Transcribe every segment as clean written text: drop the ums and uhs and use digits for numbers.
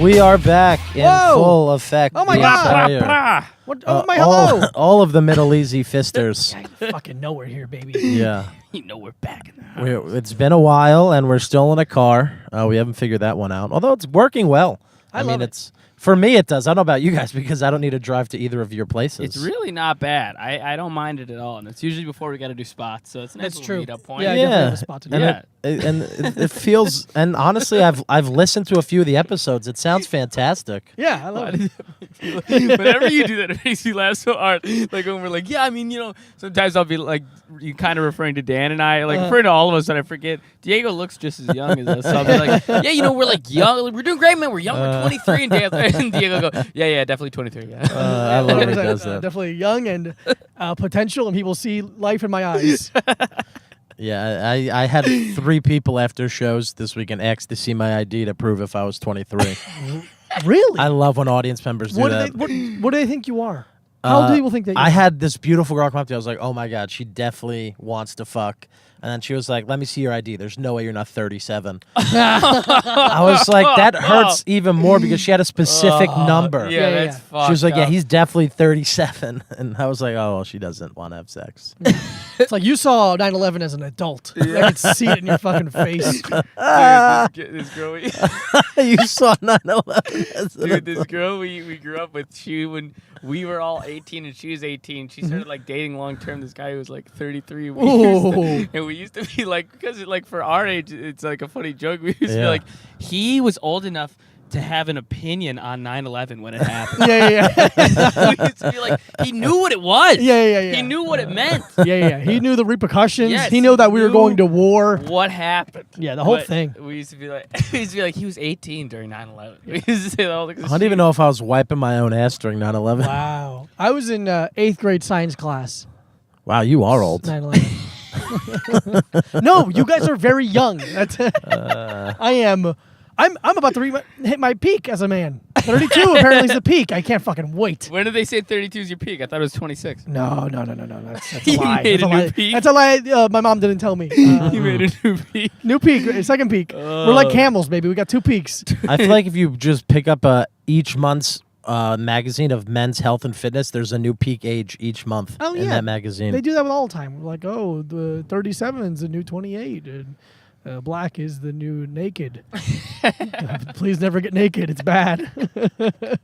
We are back in full effect. Oh my God! What? Oh my hello! All of the Middle Easy fisters. I fucking know we're here, baby. Yeah. You know we're back in the house. It's been a while, and we're still in a car. We haven't figured that one out, although it's working well. I mean, it's for me, it does. I don't know about you guys because I don't need to drive to either of your places. It's really not bad. I don't mind it at all, and it's usually before we got to do spots, so it's a nice little meet-up point. Yeah, definitely have a spot to do. And it feels. And honestly, I've listened to a few of the episodes. It sounds fantastic. Yeah, I love it. Whenever you do that, it makes me laugh so hard. Like when we're like, yeah, I mean, sometimes I'll be like, you kind of referring to Dan and I, like referring to all of us, and I forget. Diego looks just as young as us. So I'll be like, yeah, we're like young. We're doing great, man. We're young. We're 23, and Diego go, yeah, definitely 23. Yeah. I love when he does that. Definitely young and potential, and people see life in my eyes. Yeah, I had 3 people after shows this weekend ask to see my ID to prove if I was 23. Really? I love when audience members do that. What do they think you are? How do people think that you are? I had this beautiful girl come up to me. I was like, oh my God, she definitely wants to fuck. And then she was like, let me see your ID. There's no way you're not 37. I was like, that hurts even more because she had a specific number. Yeah, that's fucked She was like, up. yeah, he's definitely 37. And I was like, oh, well, she doesn't want to have sex. It's like you saw 9/11 as an adult. I could see it in your fucking face. Dude, this girl, You saw 9/11. dude, this girl we grew up with, when we were all 18 and she was 18, she started like dating long term this guy who was like 33. And we used to be like, because for our age, it's like a funny joke. We used to be like, he was old enough to have an opinion on 9/11 when it happened. Yeah. We used to be like, he knew what it was. Yeah. He knew what it meant. Yeah. He knew the repercussions. Yes, he knew that we were knew going to war. What happened? Yeah, the whole thing. We used to be like, he was 18 during 9/11. We used to say that all the I don't even know if I was wiping my own ass during 9/11. Wow. I was in 8th grade science class. Wow, you are old. 9/11. No, you guys are very young. That's I am. I'm about to hit my peak as a man. 32 apparently is the peak. I can't fucking wait. When did they say 32 is your peak? I thought it was 26. No. That's a You lie. made That's a new lie. peak? That's a lie. My mom didn't tell me. You made a new peak. New peak, second peak. We're like camels, baby. We got 2 peaks. I feel like if you just pick up each month's magazine of men's health and fitness, there's a new peak age each month in that magazine. They do that with all the time. Like, oh, the 37 is the new 28, and black is the new naked. Please never get naked. It's bad.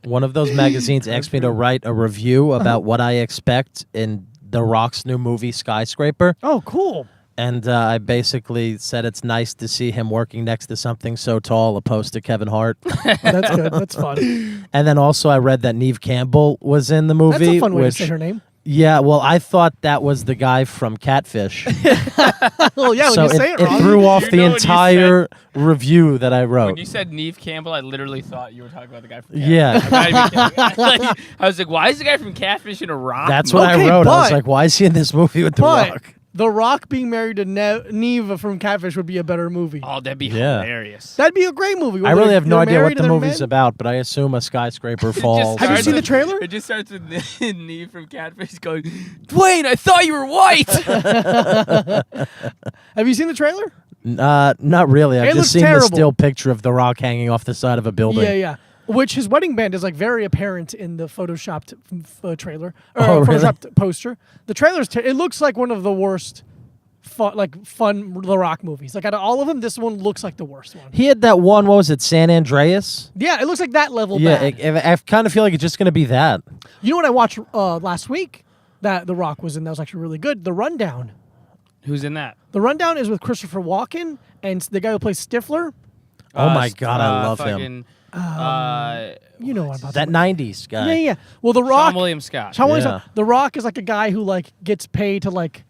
One of those magazines asked me to write a review about what I expect in The Rock's new movie, Skyscraper. Oh, cool. And I basically said it's nice to see him working next to something so tall opposed to Kevin Hart. That's good. That's fun. And then also I read that Neve Campbell was in the movie. That's a fun way to say her name. Yeah, well, I thought that was the guy from Catfish. Well, yeah, so when you say it wrong. it threw off the entire review that I wrote. When you said Neve Campbell, I literally thought you were talking about the guy from Catfish. Yeah. I was like, why is the guy from Catfish in a rock? That's what I wrote. I was like, why is he in this movie with The Rock? The Rock being married to Neve from Catfish would be a better movie. Oh, that'd be hilarious. That'd be a great movie. I really have no idea what the movie's about, but I assume a skyscraper falls. Have you seen the trailer? It just starts with Neve from Catfish going, Dwayne, I thought you were white. Have you seen the trailer? Not really. I've just seen terrible. the still picture of The Rock hanging off the side of a building. Yeah. Which his wedding band is like very apparent in the photoshopped trailer or photoshopped poster. The trailer's it looks like one of the worst fun The Rock movies. Like out of all of them, this one looks like the worst one. He had that one. What was it? San Andreas. Yeah, it looks like that level. Yeah, bad. I kind of feel like it's just going to be that. You know what I watched last week that The Rock was in? That was actually really good. The Rundown. Who's in that? The Rundown is with Christopher Walken and the guy who plays Stifler. Oh my God, I love him. You know about that 90s guy. Yeah. Well, The Rock. Sean William Scott. The Rock is like a guy who like gets paid to like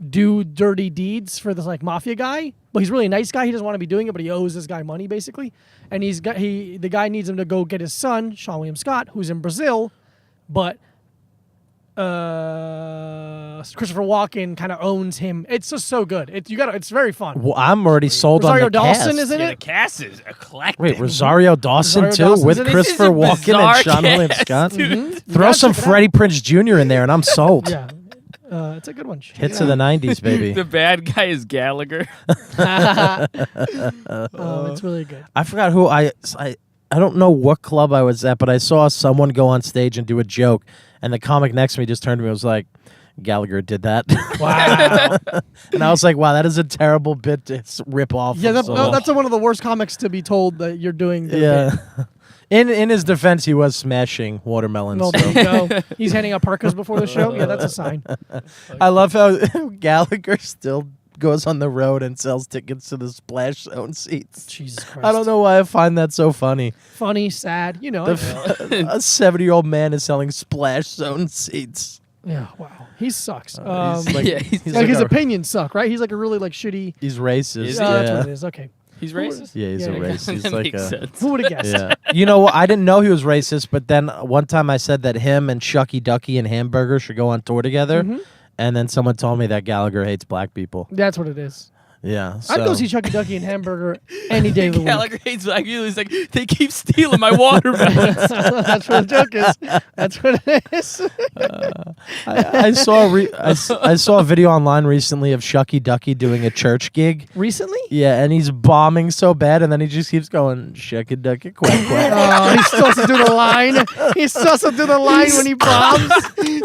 do dirty deeds for this like mafia guy, but he's really a nice guy. He doesn't want to be doing it, but he owes this guy money basically. And the guy needs him to go get his son, Sean William Scott, who's in Brazil, but Christopher Walken kind of owns him. It's just so good. It's very fun. Well, I'm already sold Rosario on the cast. Dawson is in it. The cast is eclectic. Wait, Rosario Dawson too, with Christopher Walken and Sean William Scott. Throw some Freddie Prinze Jr. in there, and I'm sold. Yeah. It's a good one. Hits of the 90s, baby. The bad guy is Gallagher. It's really good. I forgot who I don't know what club I was at, but I saw someone go on stage and do a joke, and the comic next to me just turned to me and was like, Gallagher did that. Wow. And I was like, wow, that is a terrible bit to rip off. Yeah, of someone. that's one of the worst comics to be told that you're doing. Yeah. In his defense, he was smashing watermelons. Well, there you go. He's handing out parkas before the show. Yeah, that's a sign. I love how Gallagher still goes on the road and sells tickets to the Splash Zone seats. Jesus Christ. I don't know why I find that so funny. Funny, sad, you know. A 70-year-old man is selling Splash Zone seats. Yeah, wow. He sucks. He's his like opinions suck, right? He's like a really like shitty. He's racist. Is Oh, he? that's Yeah. what it is. Okay. He's racist? Yeah, he's Yeah, a yeah. racist. He's That like makes a. sense. Who would have guessed? Yeah. You know what? I didn't know he was racist, but then one time I said that him and Shucky Ducky and Hamburger should go on tour together, and then someone told me that Gallagher hates black people. That's what it is. Yeah. I'd go so- see Chucky Ducky and Hamburger any day of the week. Gallagher hates black people. He's like, they keep stealing my watermelons. That's what the joke is. That's what it is. I saw a video online recently of Shucky Ducky doing a church gig. Recently? Yeah, and he's bombing so bad, and then he just keeps going Shucky Ducky quack quack. Oh, he's supposed to do the line. He's supposed to do the line when he bombs.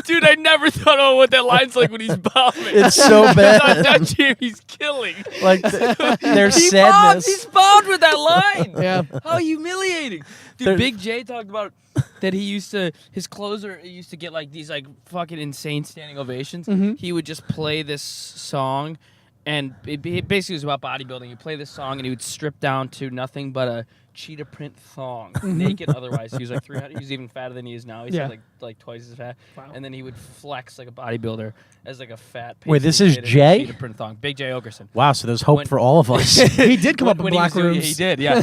Dude, I never thought about what that line's like when he's bombing. It's so Not bad. touching him, he's killing. Like their He bombed. sadness. He's bombed with that line. Yeah. How humiliating. Dude, There- Big J talked about that his closer used to get like these like fucking insane standing ovations. He would just play this song, and it basically was about bodybuilding. He'd play this song, and he would strip down to nothing but a cheetah print thong, naked otherwise. He was like 300. He was even fatter than he is now. He's Yeah. like twice as fat. Wow. And then he would flex like a bodybuilder as like a fat. Wait, this paisley is kid in a Jay? Cheetah print thong. Big J Ogerson. Wow, so there's hope When- for all of us. He did come up in When black he was doing it, rooms. he did, yeah.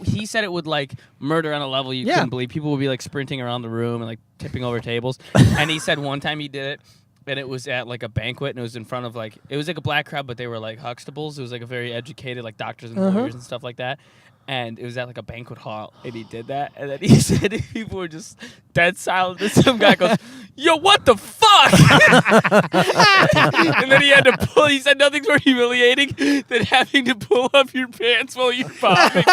He said it would like murder on a level you Yeah. couldn't believe. People would be like sprinting around the room and like tipping over tables. And he said one time he did it, and it was at like a banquet, and it was in front of like it was like a black crowd, but they were like Huxtables. It was like a very educated like doctors and lawyers and stuff like that. And it was at like a banquet hall, and he did that. And then he said people were just dead silent. And some guy goes, "Yo, what the fuck?" And then he had to pull. He said nothing's more humiliating than having to pull up your pants while you're bombing.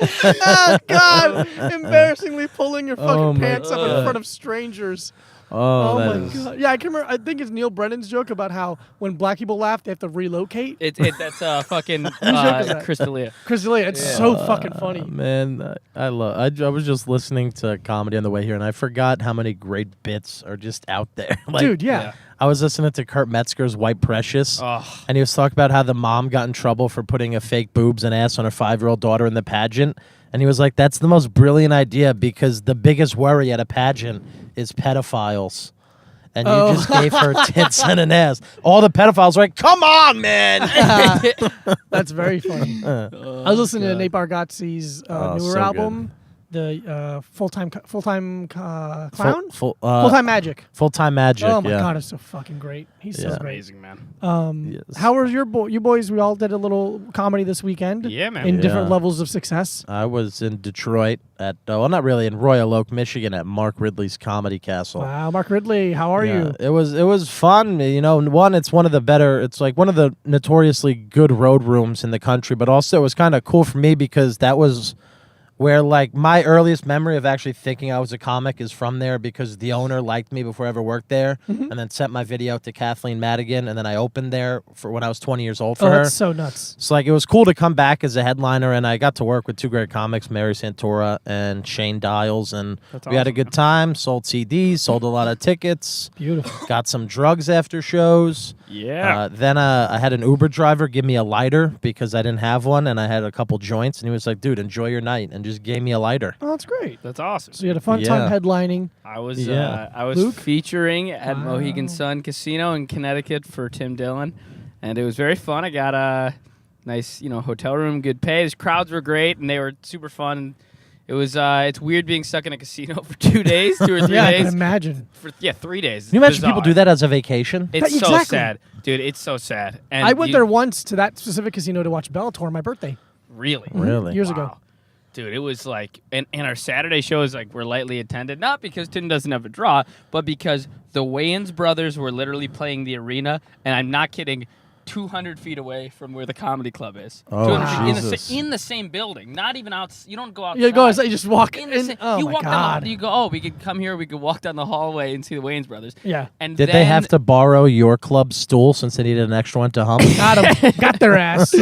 Oh, God. Embarrassingly pulling your fucking Oh, my pants up in God. front of strangers. Oh, Oh, that my is- God. Yeah, I can remember. I think it's Neil Brennan's joke about how when black people laugh, they have to relocate. That's fucking joke is that? Chris D'Elia. Chris D'Elia, it's so fucking funny. Man, I was just listening to comedy on the way here, and I forgot how many great bits are just out there. Like, Dude, yeah. Yeah. I was listening to Kurt Metzger's White Precious, Oh, and he was talking about how the mom got in trouble for putting a fake boobs and ass on her 5-year-old daughter in the pageant. And he was like, that's the most brilliant idea because the biggest worry at a pageant is pedophiles. And you just gave her tits and an ass. All the pedophiles were like, come on, man. That's very funny. I was listening to Nate Bargatze's newer so album, the full-time clown, Full-time magic. Full-time Magic. Oh my yeah. God, it's so fucking great. He's so Yeah. great. amazing, man. Yes. How was you boys? We all did a little comedy this weekend. Yeah, man. In different Yeah. levels of success. I was in Detroit at, well, not really, in Royal Oak, Michigan at Mark Ridley's Comedy Castle. Wow, Mark Ridley, how are Yeah, you? It was fun. You know, one, it's one of the better, it's like one of the notoriously good road rooms in the country, but also it was kind of cool for me because that was where like my earliest memory of actually thinking I was a comic is from there because the owner liked me before I ever worked there and then sent my video to Kathleen Madigan and then I opened there for when I was 20 years old for Oh, her. that's so nuts. So like it was cool to come back as a headliner and I got to work with two great comics, Mary Santora and Shane Dials, and we had a good time, sold CDs, sold a lot of tickets, Beautiful. got some drugs after shows. Yeah. Then I had an Uber driver give me a lighter because I didn't have one and I had a couple joints and he was like, dude, enjoy your night, and just gave me a lighter. Oh, that's great. That's awesome. So you had a fun time Yeah. headlining. I was Yeah. Luke? featuring at Mohegan Sun Casino in Connecticut for Tim Dillon, and it was very fun. I got a nice, hotel room, good pay. The crowds were great, and they were super fun. It was it's weird being stuck in a casino for 2 days, 2 or 3 Yeah, I can days. imagine. 3 days. Can you imagine people Bizarre. do that as a vacation? It's so Exactly. sad, dude. It's so sad. And I went there once to that specific casino to watch Bellator on my birthday Really? Really? years ago. Wow. Dude, it was like, and our Saturday shows like were lightly attended, not because Tim doesn't have a draw, but because the Wayans brothers were literally playing the arena, and I'm not kidding, 200 feet away from where the comedy club is. Oh, 200 feet Jesus. in the same building. Not even out. You don't go outside. You go outside, you just walk In in. the same, Oh you my walk God. down. You go. Oh, we could come here. We could walk down the hallway and see the Wayans brothers. Yeah. And Did then, they have to borrow your club's stool since they needed an extra one to hump? Got 'em. Got their ass. fuck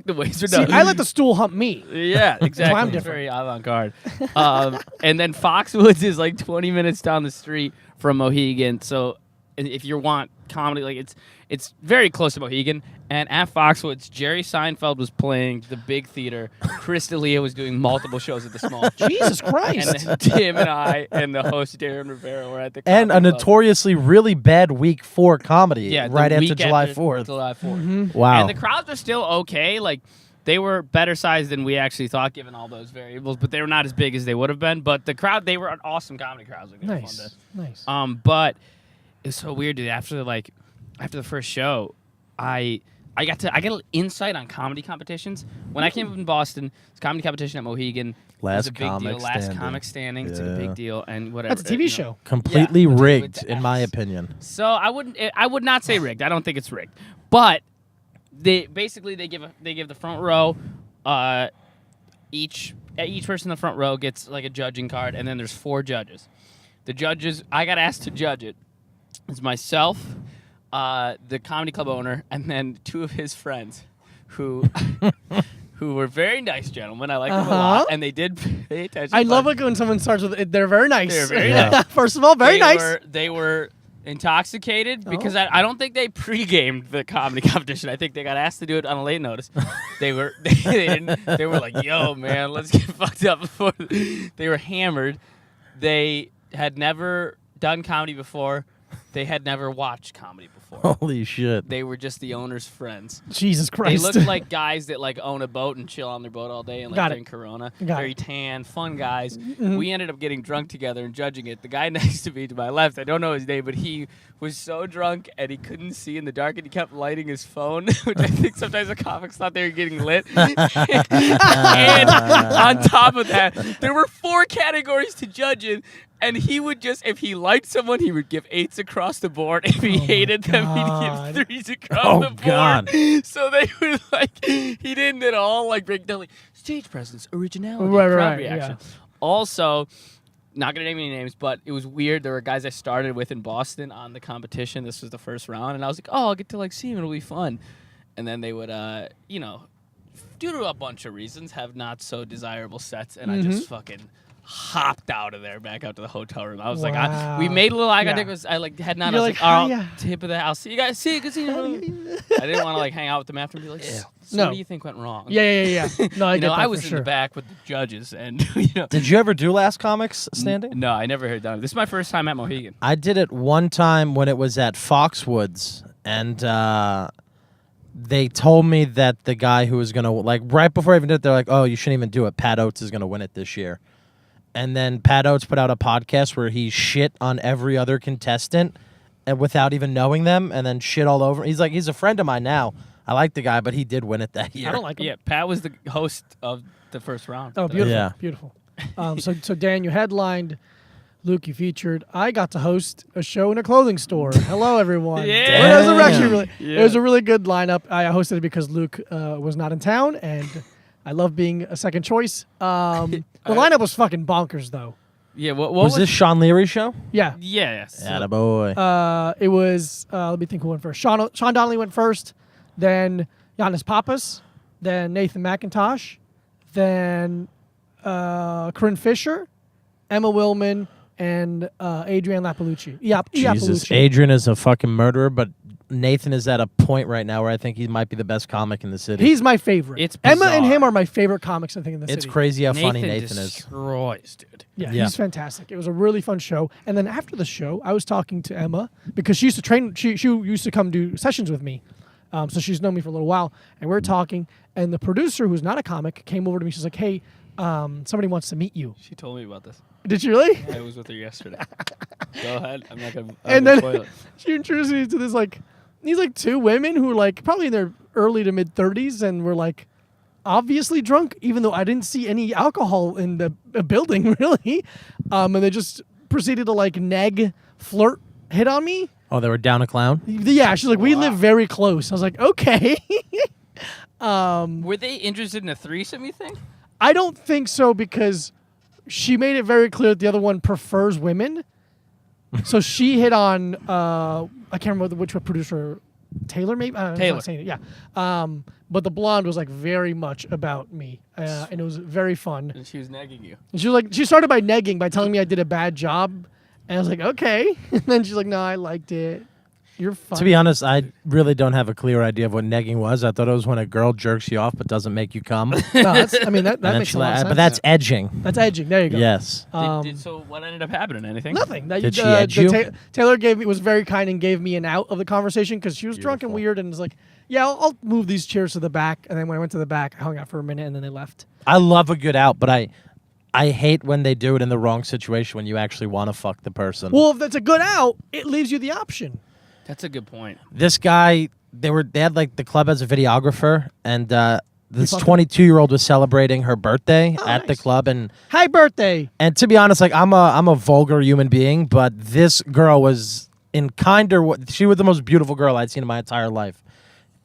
the Wayans brothers? See, I let the stool hump me. Yeah, exactly. I'm It's different. very avant-garde. And then Foxwoods is like 20 minutes down the street from Mohegan. So if you want comedy, like it's very close to Mohegan. And at Foxwoods, Jerry Seinfeld was playing the big theater. Chris D'Elia was doing multiple shows at the small. Jesus Christ. And then Tim and I and the host Darren Rivera were at the And a comedy club. notoriously really bad week 4 comedy Yeah, the right after week July after 4th. July 4th. Mm-hmm. Wow. And the crowds are still okay. Like, they were better sized than we actually thought, given all those variables, but they were not as big as they would have been. But the crowd, they were an awesome comedy crowds. Like, it was fun Nice. to- But it's so weird, dude. After the first show, I got an insight on comedy competitions. When I came up in Boston, it's comedy competition at Mohegan. Last was a big comic deal. Last standing. comic standing. It's like a Yeah. big deal, and whatever. That's a TV show. Completely Yeah, with rigged, the in my Fs. opinion. So I would not say rigged. I don't think it's rigged, but they give the front row, each person in the front row gets like a judging card, and then there's 4 judges. The judges, I got asked to judge it. It's myself, the comedy club owner, and then 2 of his friends, who were very nice gentlemen. I like them a lot, and they did pay attention. I love but it when someone starts with it. They're very nice. They're very Yeah. nice. First of all, very nice. They were intoxicated because Oh. I don't think they pre-gamed the comedy competition. I think they got asked to do it on a late notice. They were they were like, "Yo, man, let's get fucked up before." They were hammered. They had never done comedy before. They had never watched comedy before. Holy shit. They were just the owner's friends. Jesus They Christ. looked like guys that like own a boat and chill on their boat all day and like Got it. drink Corona. Got Very it. tan, fun guys. Mhm. We ended up getting drunk together and judging it. The guy next to me to my left, I don't know his name, but he was so drunk and he couldn't see in the dark and he kept lighting his phone, which I think sometimes the comics thought they were getting lit. And on top of that, there were 4 categories to judge in. And he would just, if he liked someone, he would give 8s across the board. If he Oh my hated them, God. he'd give 3s across Oh, the board. God. So they would like, he didn't at all like break down like stage presence, originality, Right, crowd right, reaction. yeah. Also, not gonna name any names, but it was weird. There were guys I started with in Boston on the competition. This was the first round, and I was like, oh, I'll get to like see him. It'll be fun. And then they would, due to a bunch of reasons, have not so desirable sets, and I just fucking hopped out of there back out to the hotel room. I was like, we Wow. made a little eye Yeah. contact. I like heading out. You're I was like, like, "Hiya." tip of the house. See you guys. See you. Good seeing you. I didn't want to like hang out with them after and be like, so No. what do you think went wrong? Yeah. No, I get that I for was in sure. the back with the judges, and Did you ever do Last Comics Standing? no, I never heard done. This is my first time at Mohegan. I did it one time when it was at Foxwoods, and they told me that the guy who was gonna like right before I even did it, they're like, "Oh, you shouldn't even do it. Pat Oates is gonna win it this year." And then Pat Oates put out a podcast where he shit on every other contestant, and without even knowing them, and then shit all over. He's a friend of mine now. I like the guy, but he did win it that year. I don't like him. Yeah, Pat was the host of the first round. Oh, beautiful. Yeah. Beautiful. So Dan, you headlined. Luke, you featured. I got to host a show in a clothing store. Hello, everyone. Yeah. Well, it was actually Damn. really. Yeah. It was a really good lineup. I hosted it because Luke was not in town, and I love being a second choice. The lineup was fucking bonkers, though. Yeah, what Was this Sean Leary's show? Yeah. Yes. Attaboy. It was. Let me think who went first. Sean Donnelly went first, then Giannis Pappas, then Nathan McIntosh, then Corinne Fisher, Emma Willman, and Adrian Lappalucci. Jesus, Lappalucci. Adrian is a fucking murderer, but Nathan is at a point right now where I think he might be the best comic in the city. He's my favorite. It's Emma and bizarre. him are my favorite comics, I think, in the It's city. crazy how funny Nathan Nathan is. destroys, dude. Yeah, Yeah. he's fantastic. It was a really fun show. And then after the show, I was talking to Emma because she used to train. She used to come do sessions with me. So she's known me for a little while. And we were talking. And the producer, who's not a comic, came over to me. She's like, hey, somebody wants to meet you. She told me about this. Did she really? I was with her yesterday. Go ahead. I'm not gonna. And then then she introduced me to this, like, these, like, 2 women who were, like, probably in their early to mid 30s and were, like, obviously drunk, even though I didn't see any alcohol in the building, really. And they just proceeded to, like, neg, flirt, hit on me. Oh, they were down a clown? Yeah, she's like, we live very close. I was like, okay. Were they interested in a threesome, you think? I don't think so because she made it very clear that the other one prefers women. So she hit on, I can't remember which producer, Taylor maybe? Taylor. I'm not saying it, yeah. But the blonde was like very much about me, and it was very fun. And she was negging you. And she started by negging by telling me I did a bad job, and I was like, okay. And then she's like, no, I liked it. You're fine. To be honest, I really don't have a clear idea of what negging was. I thought it was when a girl jerks you off but doesn't make you come. No, that And then makes she a lot of sense. But that's edging. That's edging. There you go. Yes. So what ended up happening? Anything? Nothing. Did she edge you? Taylor was very kind and gave me an out of the conversation because she was drunk and Beautiful. weird and was like, yeah, I'll move these chairs to the back. And then when I went to the back, I hung out for a minute and then they left. I love a good out, but I hate when they do it in the wrong situation when you actually want to fuck the person. Well, if that's a good out, it leaves you the option. That's a good point. This guy, they had like the club as a videographer, and this fucked 22-year-old was celebrating her birthday at the nice. club, and Hi, birthday. to be honest, like I'm a vulgar human being, but this girl was she was the most beautiful girl I'd seen in my entire life.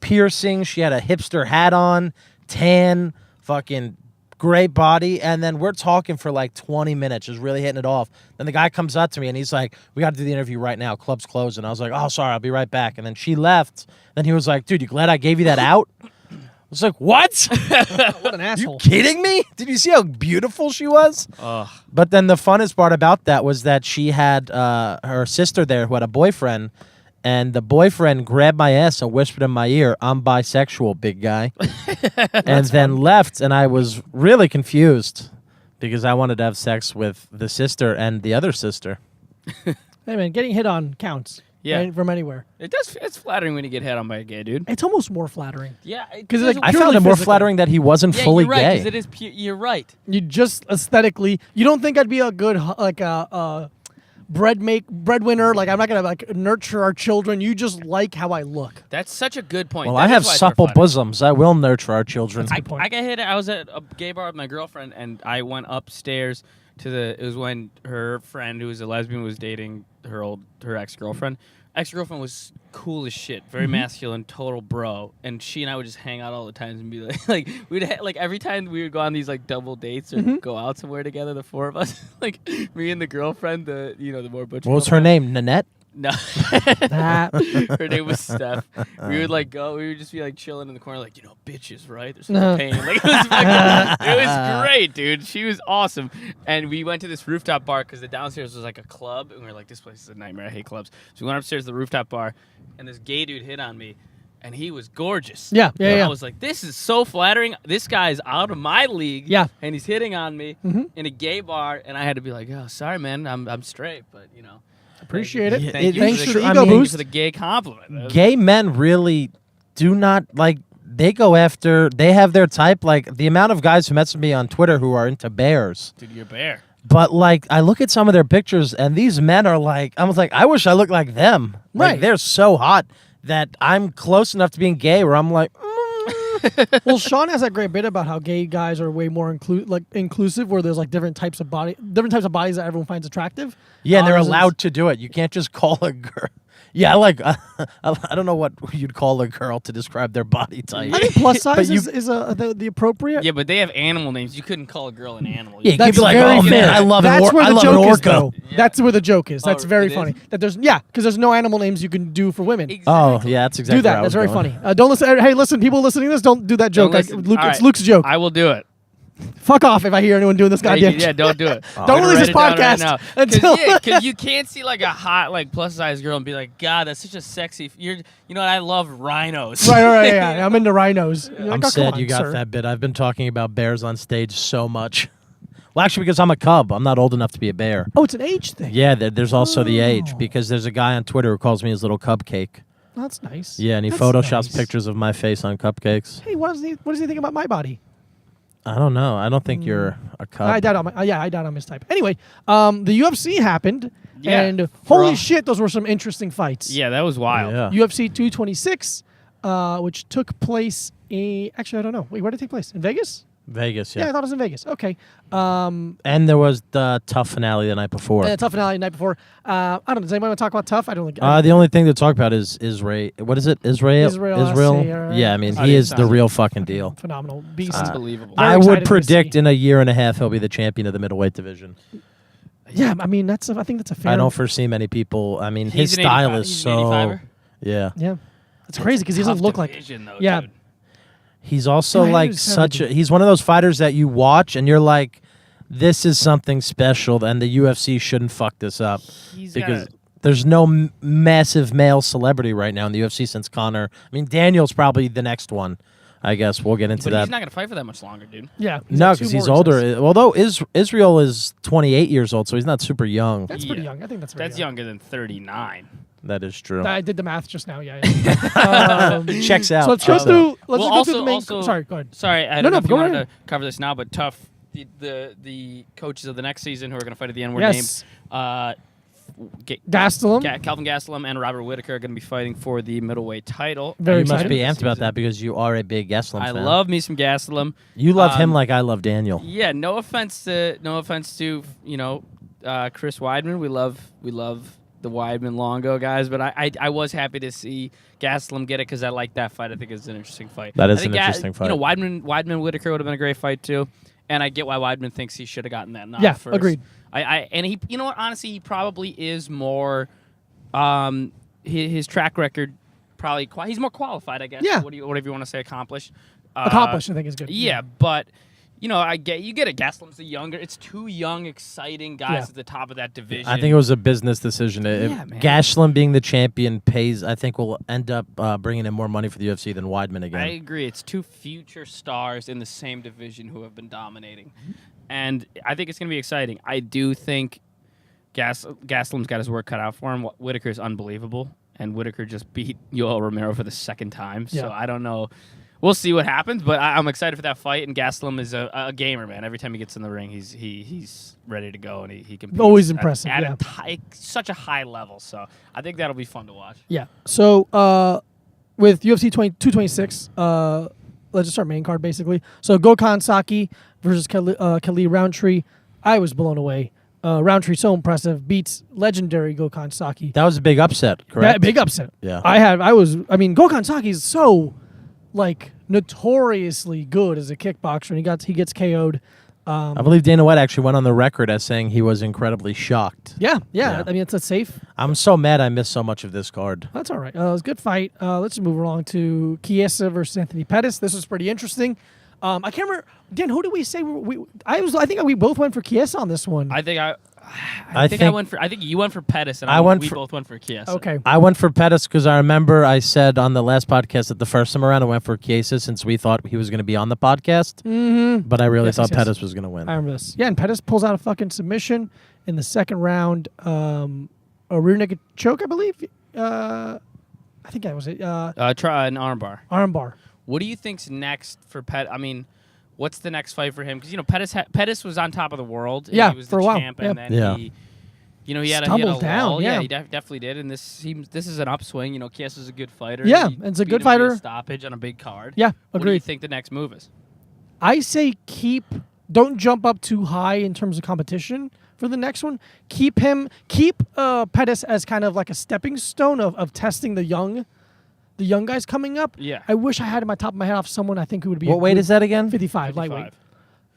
Piercing, she had a hipster hat on, tan, fucking great body, and then we're talking for like 20 minutes, just really hitting it off. Then the guy comes up to me and he's like, we got to do the interview right now, club's closed. And I was like, oh, sorry, I'll be right back. And then she left. Then he was like, dude, you glad I gave you that out? I was like, what? What an asshole. Kidding me? Did you see how beautiful she was? Ugh. But then the funnest part about that was that she had her sister there who had a boyfriend, and the boyfriend grabbed my ass and whispered in my ear, I'm bisexual, big guy. And then left, and I was really confused because I wanted to have sex with the sister and the other sister. Hey, man, getting hit on counts. Yeah. Right, from anywhere. It's flattering when you get hit on by a gay dude. It's almost more flattering. Yeah. Because like, I purely found it more physical. flattering that he wasn't fully you're right, gay. 'cause it is you're right. You just aesthetically, you don't think I'd be a good like a breadwinner? Like I'm not gonna like nurture our children. You just like how I look. That's such a good point. Well, That I is have why it's supple more flattering. bosoms. I will nurture our children. Good point. I got hit. I was at a gay bar with my girlfriend, and I went upstairs to it was when her friend, who was a lesbian, was dating her ex-girlfriend. Ex-girlfriend was cool as shit, very masculine, total bro, and she and I would just hang out all the time and be like we'd every time we would go on these like double dates or go out somewhere together, the four of us, like me and the girlfriend, the more butch. What was her name? Nanette? No, That her name was Steph. We would we would just be like chilling in the corner, like bitches, right? There's no pain. Like it was great, dude. She was awesome, and we went to this rooftop bar because the downstairs was like a club, and we were like, this place is a nightmare. I hate clubs. So we went upstairs to the rooftop bar, and this gay dude hit on me, and he was gorgeous. Yeah. I was like, this is so flattering. This guy is out of my league. Yeah. and he's hitting on me in a gay bar, and I had to be like, oh, sorry, man, I'm straight, but appreciate it. Yeah, Thank you Thanks for for the the I ego mean- Thank you boost. for the gay compliment. Gay men really do not like. They go after. They have their type. Like the amount of guys who message me on Twitter who are into bears. Dude, you're a bear. But like, I look at some of their pictures, and these men are like. I was like, I wish I looked like them. Like, Right. they're so hot that I'm close enough to being gay where I'm like. Well, Sean has that great bit about how gay guys are way more inclusive, where there's like different types of bodies that everyone finds attractive. Yeah, and they're Ours is- allowed to do it. You can't just call a girl. Yeah, like I don't know what you'd call a girl to describe their body type. I think plus size you- is the appropriate. Yeah, but they have animal names. You couldn't call a girl an animal. Yeah, you That's could be like, very oh fair. man, I love That's an where I the love an joke is, orca. though. Yeah. That's where the joke is. That's Oh, very it funny. is? That because there's no animal names you can do for women. Oh yeah, that's exactly. Do that. where I That's was very going. funny. Don't listen. Hey, listen, people listening to this, don't do that joke. Don't listen. Luke, All it's right. Luke's joke. I will do it. Fuck off if I hear anyone doing this goddamn. Yeah, don't do it. Don't release this podcast until. Because you can't see like a hot plus size girl and be like, God, that's such a sexy. You know what? I love rhinos. Right. Yeah, I'm into rhinos. You're I'm like, oh, come sad on, you got sir. that bit. I've been talking about bears on stage so much. Well, actually, because I'm a cub, I'm not old enough to be a bear. Oh, it's an age thing. Yeah, there's also the age Oh. because there's a guy on Twitter who calls me his little cupcake. That's nice. Yeah, and he That's photoshops nice. pictures of my face on cupcakes. Hey, what does he think about my body? I don't know. I don't think you're a cub. I doubt I doubt I'm his type. Anyway, the UFC happened, Yeah, and for holy all- shit, those were some interesting fights. Yeah, that was wild. Yeah. UFC 226, which took place actually I don't know. Wait, where did it take place? In Vegas? Vegas, Yeah, yeah. I thought it was in Vegas. Okay. And there was the tough finale the night before. Tough finale the night before. I don't know. Does anybody want to talk about Tough? I don't think. The only thing to talk about is Israel. What is it? Israel? Israel, Yeah, I mean, How he do you is the sound? real fucking deal. Phenomenal beast. Unbelievable. Very I excited would to predict see. in a year and a half he'll be the champion of the middleweight division. Yeah, I mean I think that's a fair. I don't foresee many people. I mean, He's his an style 85 is he's so. an 85er? Yeah. Yeah, it's crazy because he doesn't Tough look like. division, though, Yeah. dude. He's also Yeah, like he's such a. 70. He's one of those fighters that you watch and you're like, this is something special, and the UFC shouldn't fuck this up He's because got a- there's no massive male celebrity right now in the UFC since Conor. I mean, Daniel's probably the next one. I guess we'll get into but that. he's not going to fight for that much longer, dude. Yeah. No, got two because he's more, it says. older. Although Israel is 28 years old, so he's not super young. That's pretty Yeah. young. I think that's very That's younger than 39. That is true. I did the math just now. Yeah. yeah. Checks out. So let's go through. Let's Well, go through the main. also- Sorry, go ahead. Sorry, I No, don't know no, if you go wanted ahead. to cover this now, but Tough, the coaches of the next season who are going to fight at the end were Yes. named Gastelum. Kelvin Gastelum and Robert Whittaker are going to be fighting for the middleweight title. Very You must excited. be amped about that because you are a big Gastelum I fan. love me some Gastelum. You love him um, like I love Daniel. Yeah, no offense to Chris Weidman. We love the Weidman Longo guys, but I was happy to see Gastelum get it because I like that fight. I think it's an interesting fight. That is I think an interesting fight. Weidman Whittaker would have been a great fight too, and I get why Weidman thinks he should have gotten that nod Yeah, first. agreed. And he, you know what? Honestly, he probably is more. His track record probably he's more qualified, I guess. Yeah. Whatever you want to say, accomplished. Accomplished, I think is good. Yeah, but you get it. Gastelum's the younger. It's two young, exciting guys Yeah. at the top of that division. I think it was a business decision. Yeah, man. Gastelum being the champion pays. I think will end up bringing in more money for the UFC than Weidman again. I agree. It's two future stars in the same division who have been dominating, and I think it's going to be exciting. I do think Gastelum's got his work cut out for him. Whittaker's unbelievable, and Whittaker just beat Yoel Romero for the second time. So Yeah. I don't know. We'll see what happens, but I'm excited for that fight. And Gastelum is a gamer, man. Every time he gets in the ring, he's ready to go, and he competes. Always impressive, At yeah. such a high level. So I think that'll be fun to watch. Yeah. So with UFC 226, let's just start main card basically. So Gokhan Saki versus Khalid Roundtree. I was blown away. Roundtree so impressive, beats legendary Gokhan Saki. That was a big upset, correct? That big upset. Yeah. I mean, Gokhan Saki is so like notoriously good as a kickboxer, and he gets KO'd. I believe Dana White actually went on the record as saying he was incredibly shocked. Yeah. Yeah. I mean, it's a safe. I'm so mad I missed so much of this card. That's all right. It was a good fight. Let's just move along to Chiesa versus Anthony Pettis. This was pretty interesting. I can't remember. Dan, who did we say? I think we both went for Chiesa on this one. I think I think- went for. I think you went for Pettis, and we both went for Chiesa. Okay. I went for Pettis because I remember I said on the last podcast that the first time around I went for Chiesa since we thought he was going to be on the podcast. Mm-hmm. But I really Yes, thought yes, yes. Pettis was going to win. I remember this. Yeah, and Pettis pulls out a fucking submission in the second round. A rear naked choke, I believe. I think that was it. Try an armbar. Armbar. What do you think's next for I mean, what's the next fight for him? Because Pettis was on top of the world. And Yeah, he was for the a while. champ, Yeah. and then Yeah. he had a Stumbled down, lull. yeah. He definitely did. And this is an upswing. You know, Chiesa's a good fighter. Yeah, He and it's a beat good him via fighter. Stoppage on a big card. Yeah, What do you agreed. think the next move is? I say don't jump up too high in terms of competition for the next one. Keep Pettis as kind of like a stepping stone of testing the young guys coming up. Yeah. I wish I had in my top of my head off someone I think who would be. What weight is that again? 55, lightweight.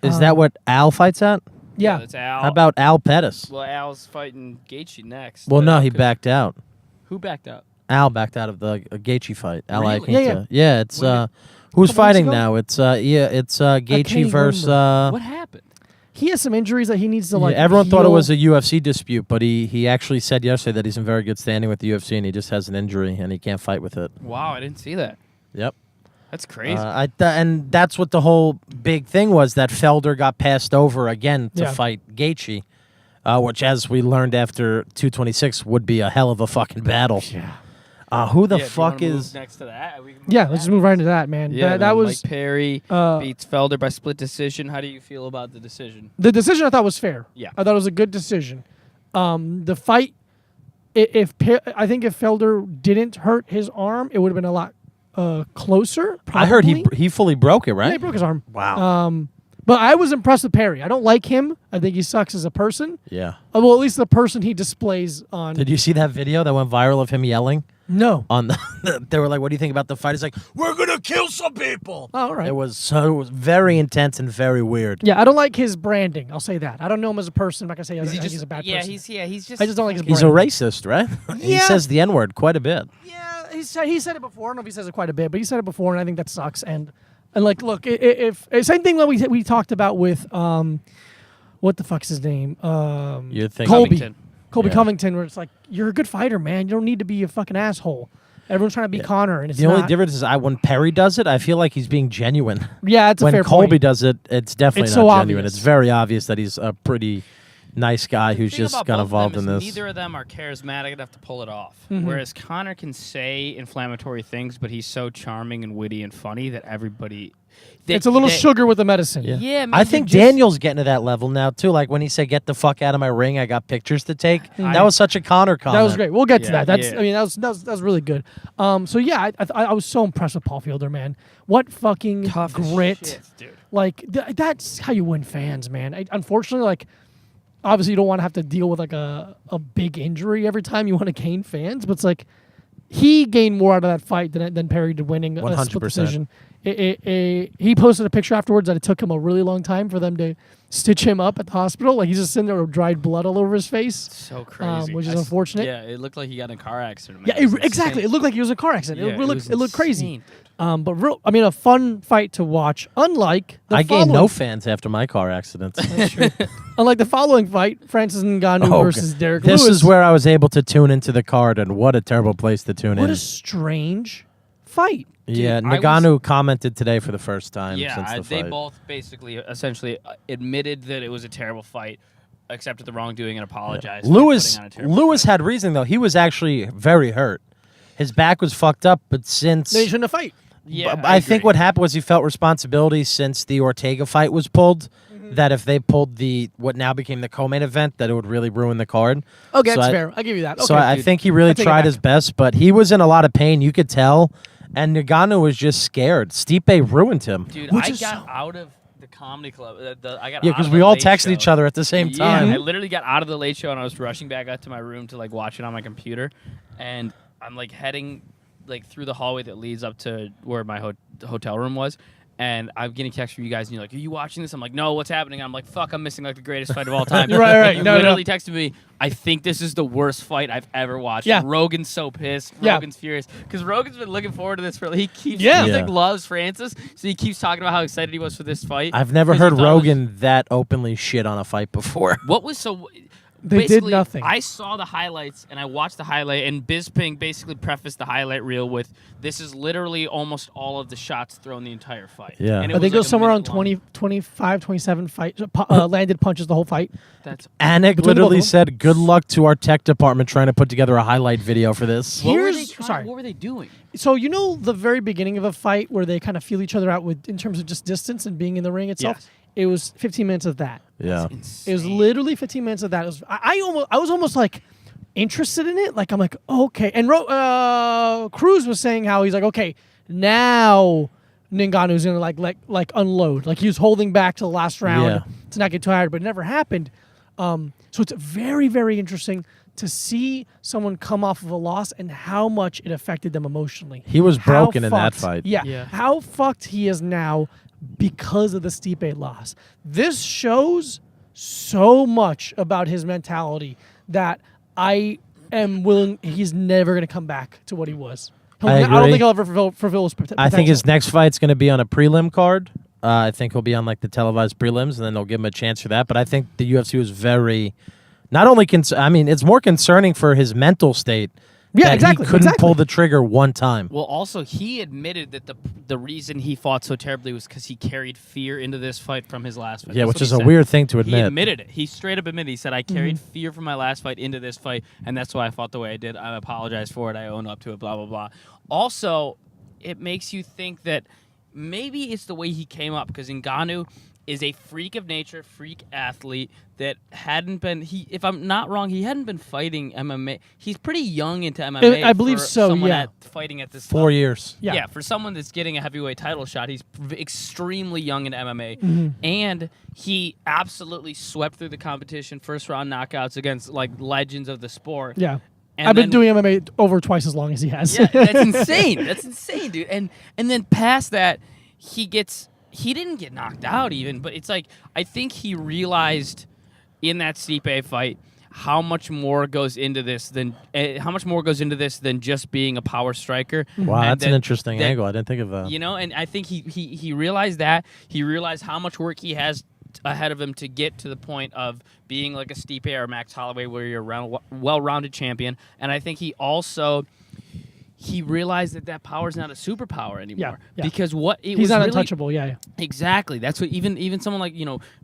Is that what Al fights at? Yeah. That's Al. How about Al Pettis? Well, Al's fighting Gaethje next. Well, but no, Al he could- backed out. Who backed out? Al backed out of the Gaethje fight. Al Really? Iaquinta. Yeah, Yeah, it's When who's couple weeks fighting ago? now? It's Gaethje even versus. What happened? He has some injuries that he needs to like. Everyone thought it heal. was a UFC dispute, but he actually said yesterday that he's in very good standing with the UFC and he just has an injury and he can't fight with it. Wow, I didn't see that. Yep. That's crazy. And that's what the whole big thing was, that Felder got passed over again to Yeah. fight Gaethje, which, as we learned after 226, would be a hell of a fucking battle. Yeah. Who the Yeah, if you fuck wanna move is? next to that? We can Yeah, to let's just that. move right into that, man. Yeah, that was Mike Perry beats Felder by split decision. How do you feel about the decision? the decision. I thought was fair. Yeah. I thought it was a good decision. The fight, I think if Felder didn't hurt his arm, it would have been a lot closer. I heard probably. he fully broke it, right? Yeah, he broke his arm. Wow. But I was impressed with Perry. I don't like him. I think he sucks as a person. Yeah. Well, at least the person he displays on. Did you see that video that went viral of him yelling? No. On they were like, "What do you think about the fight?" He's like, "We're gonna kill some people." Oh, all right. It was very intense and very weird. Yeah, I don't like his branding. I'll say that. I don't know him as a person. I'm not gonna say he's a bad person. He's just. I just don't like his He's branding. a racist, right? He Yeah. says the N-word quite a bit. Yeah, he said it before. I don't know if he says it quite a bit, but he said it before, and I think that sucks. And like, look, if same thing that we talked about with what the fuck's his name? You're thinking Covington. Colby Yeah. Covington, where it's like, you're a good fighter, man. You don't need to be a fucking asshole. Everyone's trying to be Connor, and it's the only not. difference is when Perry does it, I feel like he's being genuine. Yeah, it's a When fair Colby point. does it, it's definitely It's not so genuine. obvious. It's very obvious that he's a pretty nice guy who's thing just about got both of involved them in is this. Neither of them are charismatic enough to pull it off. Mm-hmm. Whereas Connor can say inflammatory things, but he's so charming and witty and funny that everybody. It's a little sugar with the medicine. Yeah, man, I they're think just- Daniel's getting to that level now too. Like when he said, "Get the fuck out of my ring, I got pictures to take." That was such a Connor comment. That was great. We'll get to Yeah, that. That's. yeah. I mean, that was really good. So yeah, I was so impressed with Paul Fielder, man. What fucking Tough as grit! shit, dude. Like that's how you win fans, man. Unfortunately, like obviously you don't want to have to deal with like a big injury every time you want to gain fans, but it's like he gained more out of that fight than Perry did winning a 100%. split decision. He posted a picture afterwards that it took him a really long time for them to stitch him up at the hospital. Like he's just sitting there with dried blood all over his face. So crazy. Which is I s- unfortunate. Yeah, it looked like he got in a car accident. Yeah, Man. It was exactly. It insane. looked like he was in a car accident. Yeah, it looked crazy. insane, dude. But a fun fight to watch. Unlike the I gained no following- fans after my car accident. That's true. Unlike the following fight, Francis Ngannou Oh, versus God. Derek This Lewis. is where I was able to tune into the card, and what a terrible place to tune What in. a strange fight. Yeah, I was- Ngannou commented today for the first time Yeah, since the they fight. both basically, essentially admitted that it was a terrible fight, accepted the wrongdoing, and apologized. for Lewis putting on a terrible Lewis fight. had reason though. He was actually very hurt. His back was fucked up, but since They shouldn't have fight. Yeah, I think agree. what happened was he felt responsibility since the Ortega fight was pulled. That if they pulled the what now became the co-main event, that it would really ruin the card. Okay, So that's I- fair. I'll give you that. Okay, So I dude. think he really I take it tried back. his best, but he was in a lot of pain. You could tell, and Ngannou was just scared. Stipe ruined him. Dude, Which I is got so- out of the comedy club. I got Yeah, out because of we the all Late texted Show. each other at the same Yeah, time. I literally got out of the Late Show and I was rushing back out to my room to like watch it on my computer, and I'm like heading like through the hallway that leads up to where my hotel room was. And I'm getting texts from you guys, and you're like, "Are you watching this?" I'm like, "No, what's happening?" I'm like, "Fuck, I'm missing like the greatest fight of all time." Right. And you No. literally texted me, "I think this is the worst fight I've ever watched." Yeah. Rogan's so pissed. Yeah. Rogan's furious because Rogan's been looking forward to this for. He keeps, Yeah. he Yeah. like loves Francis, so he keeps talking about how excited he was for this fight. I've never 'Cause he heard thought it was- Rogan that openly shit on a fight before. What was so? They did basically, nothing. I saw the highlights and I watched the highlight, and Bisping basically prefaced the highlight reel with, "This is literally almost all of the shots thrown the entire fight." Yeah. And I think it was like a somewhere around minute long. 20, 25, 27 fight, landed punches the whole fight. That's Anik Between both literally of them? said, "Good luck to our tech department trying to put together a highlight video for this." what were they Here's- trying? sorry. What were they doing? So you know the very beginning of a fight where they kind of feel each other out with in terms of just distance and being in the ring itself. Yes. It was 15 minutes of that. Yeah. It was literally 15 minutes of that. It was, I was almost like interested in it. Like I'm like, okay. And Cruz was saying how he's like, okay, now Ngannou's gonna like unload. Like he was holding back to the last round Yeah. to not get tired, but it never happened. So it's very, very interesting to see someone come off of a loss and how much it affected them emotionally. He was How broken in that fucked- fight. Yeah, Yeah. how fucked he is now because of the Stipe loss. This shows so much about his mentality that I am willing. He's never going to come back to what he was. I I don't agree. think he'll ever fulfill his potential. I think his next fight's going to be on a prelim card. I think he'll be on like the televised prelims, and then they'll give him a chance for that. But I think the UFC was very, not only I mean, it's more concerning for his mental state. Yeah, that exactly, He couldn't exactly. pull the trigger one time. Well, also he admitted that the reason he fought so terribly was because he carried fear into this fight from his last fight. Yeah, That's which what is he a said. weird thing to He admit. admitted it. He straight up admitted. He said, "I carried fear from my last fight into this fight, and that's why I fought the way I did. I apologize for it. I own up to it. Blah blah blah." Also, it makes you think that maybe it's the way he came up because Ngannou is a freak of nature, freak athlete that hadn't been. If I'm not wrong, he hadn't been fighting MMA. He's pretty young into MMA. I believe for so. Someone Yeah, fighting at this 4 years. Yeah. for someone that's getting a heavyweight title shot, he's extremely young in MMA, and he absolutely swept through the competition, first round knockouts against like legends of the sport. Yeah. And I've been doing MMA over twice as long as he has. Yeah, that's insane. That's insane, dude. And then past that, he didn't get knocked out even, but it's like I think he realized in that Stipe fight how much more goes into this than just being a power striker. Wow, And that's an interesting angle. I didn't think of that. You know, and I think he realized that. He realized how much work he has ahead of him to get to the point of being like a Stipe or Max Holloway where you're a well-rounded champion. And I think he realized that power is not a superpower anymore. Yeah. Because he's not untouchable. Yeah. Exactly. That's what even someone like,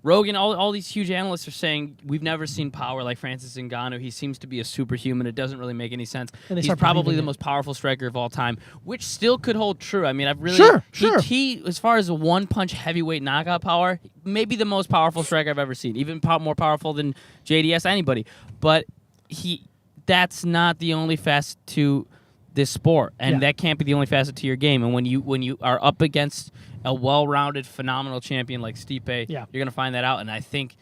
Rogan, all these huge analysts are saying we've never seen power like Francis Ngannou. He seems to be a superhuman. It doesn't really make any sense. And he's probably the most powerful striker of all time, which still could hold true. I mean, I've really Sure. He as far as a one-punch heavyweight knockout power, maybe the most powerful striker I've ever seen, even more powerful than JDS anybody. But that's not the only facet to this sport, and that can't be the only facet to your game. And when you are up against a well-rounded, phenomenal champion like Stipe, you're gonna find that out. And I think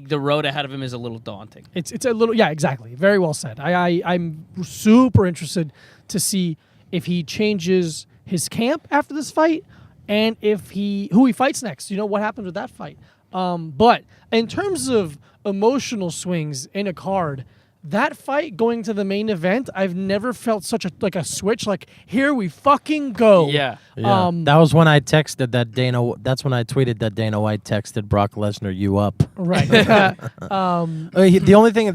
the road ahead of him is a little daunting. It's a little exactly. Very well said. I'm super interested to see if he changes his camp after this fight, and who he fights next. What happens with that fight. But in terms of emotional swings in a card, that fight going to the main event, I've never felt such a switch. Like, here we fucking go. Yeah. That was when I texted that Dana. That's when I tweeted that Dana White texted Brock Lesnar, "You up?" Right. The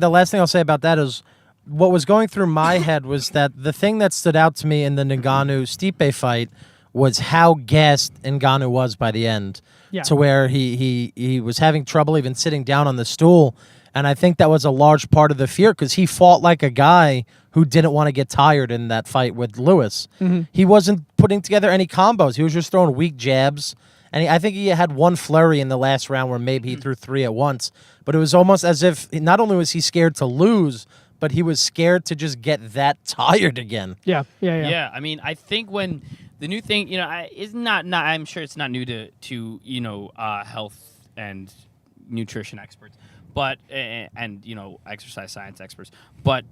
last thing I'll say about that is, what was going through my head was that the thing that stood out to me in the Ngannou-Stipe fight was how gassed Ngannou was by the end, to where he was having trouble even sitting down on the stool. And I think that was a large part of the fear because he fought like a guy who didn't want to get tired in that fight with Lewis. He wasn't putting together any combos. He was just throwing weak jabs. And I think he had one flurry in the last round where maybe he threw 3 at once. But it was almost as if not only was he scared to lose, but he was scared to just get that tired again. Yeah. I mean, I think when the new thing, is not I'm sure it's not new to health and nutrition experts. But and exercise science experts. But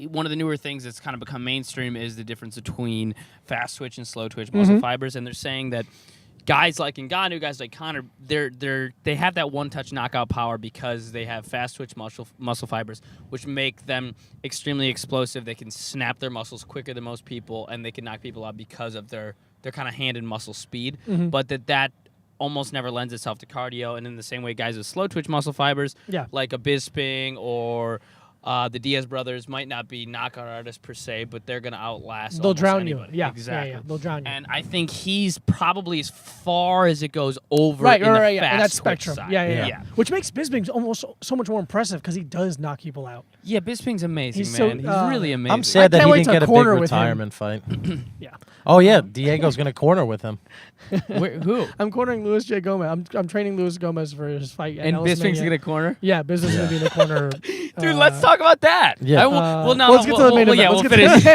one of the newer things that's kind of become mainstream is the difference between fast twitch and slow twitch muscle fibers. And they're saying that guys like Ngannou, guys like Conor, they have that one-touch knockout power because they have fast twitch muscle fibers, which make them extremely explosive. They can snap their muscles quicker than most people, and they can knock people out because of their kind of hand and muscle speed. But that almost never lends itself to cardio. And in the same way, guys with slow twitch muscle fibers, like a Bisping or the Diaz brothers, might not be knockout artists per se, but they're going to outlast. They'll drown anybody. you. Yeah, exactly. Yeah, they'll drown you. And I think he's probably as far as it goes over right, in the in fast that spectrum. side. Yeah. Which makes Bisping almost so much more impressive because he does knock people out. Yeah, Bisping's amazing, He's man. so, He's really amazing. I'm sad that he didn't get a big corner with retirement fight. Yeah. Oh yeah, Diego's gonna corner with him. Who? I'm cornering Luis J. Gomez. I'm training Luis Gomez for his fight. And Bisping's gonna corner? Yeah, Bisping's gonna be in the corner. Dude, let's talk about that. Yeah. Let's get to the main event. We'll finish.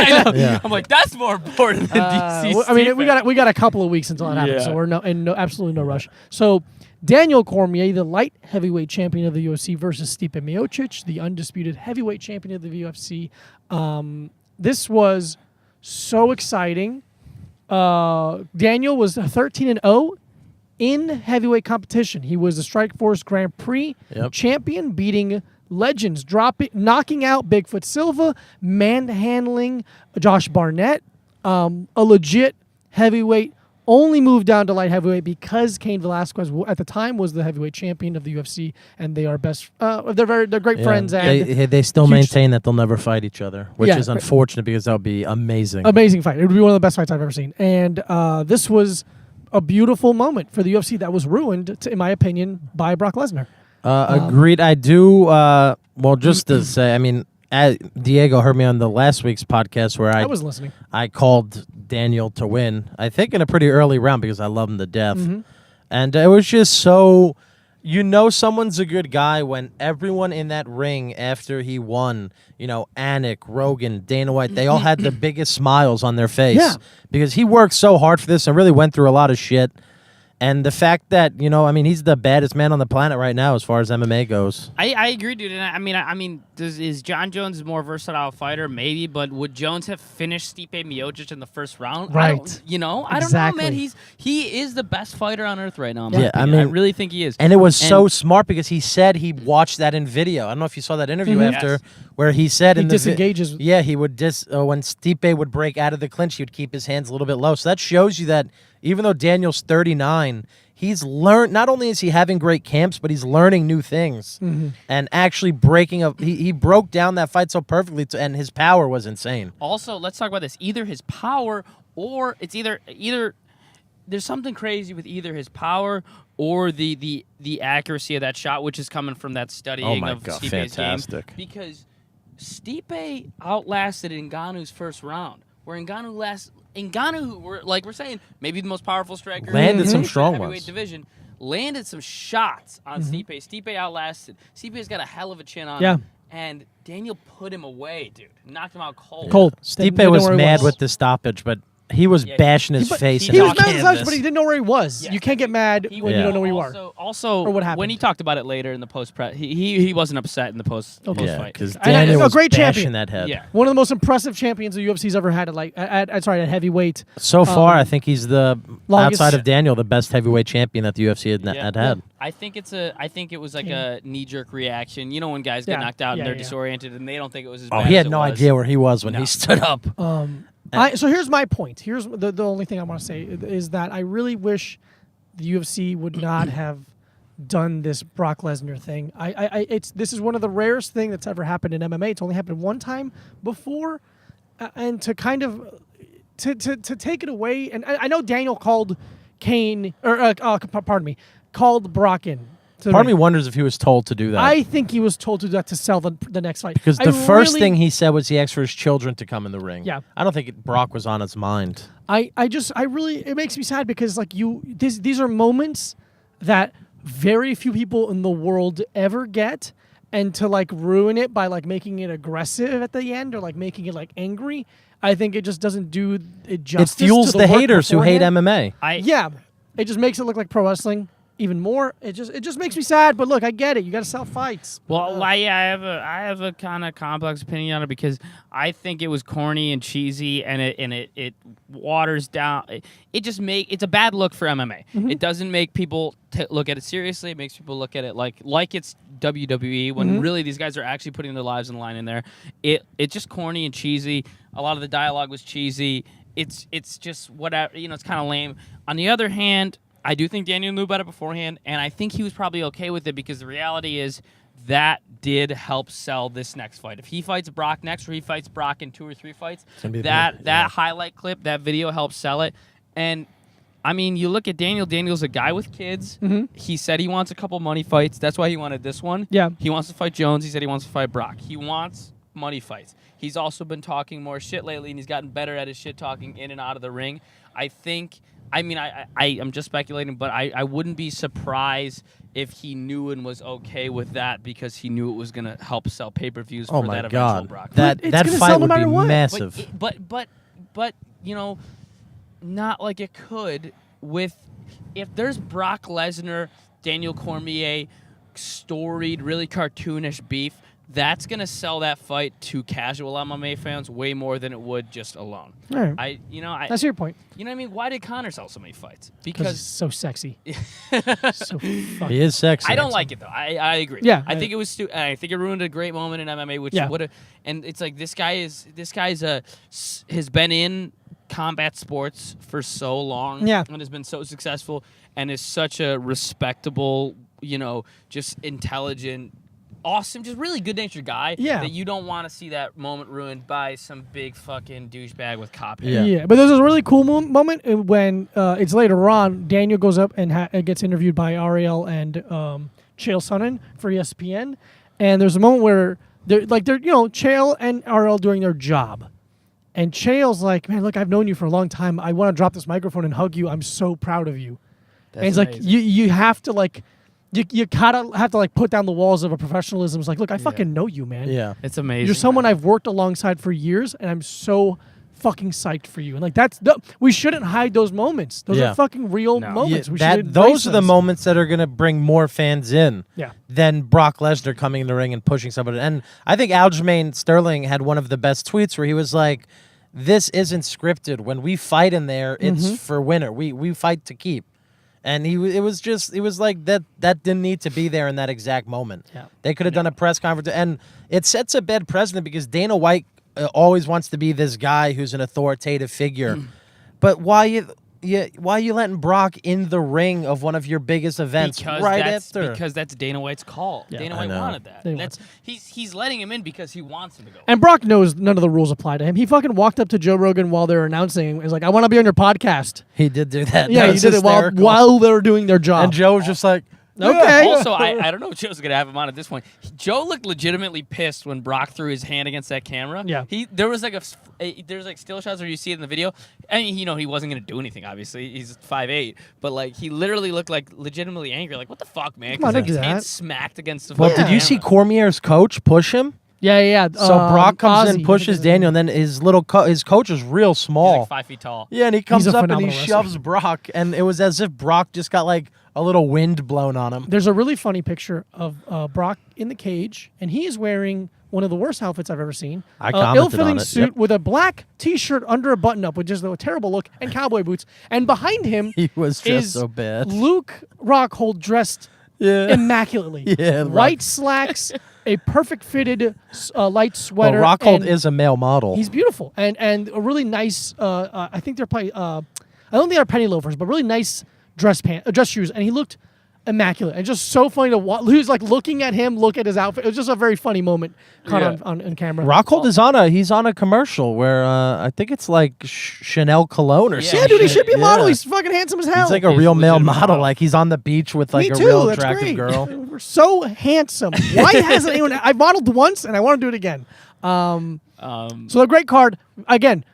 I'm like, that's more important than DC. I mean, we got a couple of weeks until it happens, so we're absolutely no rush. So, Daniel Cormier, the light heavyweight champion of the UFC, versus Stipe Miocic, the undisputed heavyweight champion of the UFC. This was so exciting. Daniel was 13-0 in heavyweight competition. He was the Strikeforce Grand Prix champion, beating legends, knocking out Bigfoot Silva, manhandling Josh Barnett, a legit heavyweight. Only moved down to light heavyweight because Cain Velasquez at the time was the heavyweight champion of the UFC, and they are best. They're great friends. And they still maintain that they'll never fight each other, which is unfortunate because that would be amazing. Amazing fight. It would be one of the best fights I've ever seen. And this was a beautiful moment for the UFC that was ruined, in my opinion, by Brock Lesnar. Agreed. I do. Well, just to say, I mean, Diego heard me on the last week's podcast where I was listening. I called Daniel to win, I think in a pretty early round because I love him to death. And it was just so, someone's a good guy when everyone in that ring after he won, Anik, Rogan, Dana White, they all had the biggest smiles on their face. Yeah. Because he worked so hard for this and really went through a lot of shit. And the fact that, he's the baddest man on the planet right now as far as MMA goes. I agree, dude. And I mean, is John Jones a more versatile fighter? Maybe, but would Jones have finished Stipe Miocic in the first round? Right. I don't know, man. He is the best fighter on earth right now. In my Yeah, opinion. I really think he is. And it was so smart because he said he watched that in video. I don't know if you saw that interview after Yes. where he said He in the disengages. yeah, he would when Stipe would break out of the clinch, he would keep his hands a little bit low. So that shows you that even though Daniel's 39, he's learned, not only is he having great camps, but he's learning new things and actually breaking up. He broke down that fight so perfectly, and his power was insane. Also, let's talk about this. Either his power or it's either there's something crazy with either his power or the accuracy of that shot, which is coming from that studying of Stipe's fantastic. game. Because Stipe outlasted Ngannou's first round, where Ngannou, we're saying, maybe the most powerful striker Landed in some the strong heavyweight ones. division, landed some shots on Stipe. Stipe outlasted. Stipe's got a hell of a chin on Yeah. him, and Daniel put him away, dude. Knocked him out cold. Stipe Didn't know was where he mad was. with the stoppage, but he was bashing his face. he in He that was mad at canvas. us, but he didn't know where he was. Yeah. You can't get mad when you don't know where you are. Also, Or what happened. when he talked about it later in the post-press, he wasn't upset in the post Okay. Yeah, fight. because And Daniel a was great bashing champion. that head. Yeah. One of the most impressive champions the UFC's ever had at heavyweight. So far, I think he's the longest- outside of Daniel, the best heavyweight champion that the UFC had had. I think it was like a knee-jerk reaction. You know when guys get knocked out and they're disoriented and they don't think it was as bad he as had it no was. idea where he was when No. he stood up. So here's my point. Here's the only thing I want to say is that I really wish the UFC would not have done this Brock Lesnar thing. This is one of the rarest thing that's ever happened in MMA. It's only happened one time before, and to kind of to take it away. And I know Daniel called called Brock in. Part of me wonders if he was told to do that. I think he was told to do that to sell the next fight. Because the first thing he said was he asked for his children to come in the ring. Yeah. I don't think Brock was on his mind. It makes me sad because these are moments that very few people in the world ever get, and to ruin it by making it aggressive at the end or making it angry, I think it just doesn't do it justice. It fuels to the work haters who hate beforehand. MMA. Yeah, it just makes it look like pro wrestling even more. It just makes me sad. But look, I get it. You got to sell fights. Well, I have a kind of complex opinion on it because I think it was corny and cheesy, and it waters down. It's a bad look for MMA. It doesn't make people look at it seriously. It makes people look at it like it's WWE when really these guys are actually putting their lives on the line in there. It's just corny and cheesy. A lot of the dialogue was cheesy. It's just whatever. It's kind of lame. On the other hand, I do think Daniel knew about it beforehand, and I think he was probably okay with it because the reality is that did help sell this next fight. If he fights Brock next, or he fights Brock in 2 or 3 fights, that highlight clip, that video helps sell it. And I mean, you look at Daniel. Daniel's a guy with kids. He said he wants a couple money fights. That's why he wanted this one. Yeah. He wants to fight Jones. He said he wants to fight Brock. He wants money fights. He's also been talking more shit lately, and he's gotten better at his shit talking in and out of the ring. I'm just speculating, but I wouldn't be surprised if he knew and was okay with that because he knew it was going to help sell pay-per-views for that eventual Brock. That It's gonna fight sell no would be matter what. massive. But not like it could with if there's Brock Lesnar, Daniel Cormier, storied, really cartoonish beef. That's going to sell that fight to casual MMA fans way more than it would just alone. All right. That's your point. You know what I mean? Why did Conor sell so many fights? Because he's so sexy. So fucking. He is sexy. I don't like it though. I agree. Yeah, I think it was. I think it ruined a great moment in MMA, which Yeah. would have. And it's like this guy's has been in combat sports for so long. Yeah. And has been so successful and is such a respectable, just intelligent, awesome, just really good-natured guy. Yeah. That you don't want to see that moment ruined by some big fucking douchebag with cop hair. Yeah. Yeah, but there's a really cool moment when it's later on. Daniel goes up and gets interviewed by Ariel and Chael Sonnen for ESPN, and there's a moment where they're Chael and Ariel doing their job, And Chael's like, man, look, I've known you for a long time. I want to drop this microphone and hug you. I'm so proud of you. And it's like amazing. you have to like you gotta have to like put down the walls of a professionalism. It's like, look, I fucking know you, man. Yeah. It's amazing. You're someone I've worked alongside for years, and I'm so fucking psyched for you. And like we shouldn't hide those moments. Those Yeah. are fucking real No. moments. Yeah, We should those embrace are the those. moments that are going to bring more fans in Yeah. than Brock Lesnar coming in the ring and pushing somebody. And I think Aljamain Sterling had one of the best tweets where he was like, this isn't scripted. When we fight in there, it's for winner. We fight to keep. And it was like that didn't need to be there in that exact moment. Yeah. They could have done a press conference. And it sets a bad precedent because Dana White always wants to be this guy who's an authoritative figure. But why are you letting Brock in the ring of one of your biggest events after? Because that's Dana White's call. Yeah. Dana I White know. wanted that. Dana That's he's letting him in because he wants him to go. And Brock knows none of the rules apply to him. He fucking walked up to Joe Rogan while they're announcing. He's like, I want to be on your podcast. He did do that. Yeah, That he was did it hysterical. while they were doing their job. And Joe was just like, Okay. Also, I don't know if Joe's gonna have him on at this point. Joe looked legitimately pissed when Brock threw his hand against that camera. Yeah. There was like there's like still shots where you see it in the video. I mean, he wasn't gonna do anything. Obviously, he's 5'8", but like he literally looked like legitimately angry. Like, what the fuck, man? Come on, don't His do hand that. smacked against the. Well, fucking did you see camera. Cormier's coach push him? Yeah. So Brock comes Ozzy, in, pushes Daniel, and then his his coach is real He's small. like 5 feet tall. Yeah, and he comes a up and he phenomenal shoves wrestler. Brock, and it was as if Brock just got like a little wind blown on him. There's a really funny picture of Brock in the cage, and he is wearing one of the worst outfits I've ever seen. I commented ill-fitting on it, suit yep. with a black T-shirt under a button-up, with just a terrible look, and cowboy boots. And behind him He was dressed is so bad. Luke Rockhold dressed Yeah. immaculately. Yeah, White slacks, a perfect fitted light Well, sweater. Rockhold and is a male model. He's beautiful and a really nice. I think they're probably. I don't think they're penny loafers, but really nice dress shoes. And he looked immaculate and just so funny to watch. He was like looking at him, look at his outfit. It was just a very funny moment caught Yeah. on camera. Rockhold is he's on a commercial where I think it's like Chanel cologne or Yeah, Yeah, something. dude, he should be a model. Yeah. He's fucking handsome as hell. He's like a He's real a male legitimate model. model. Like he's on the beach with like Me a too. real That's attractive great. girl. We're so handsome. Why hasn't anyone? I modeled once and I want to do it again. So a great card again.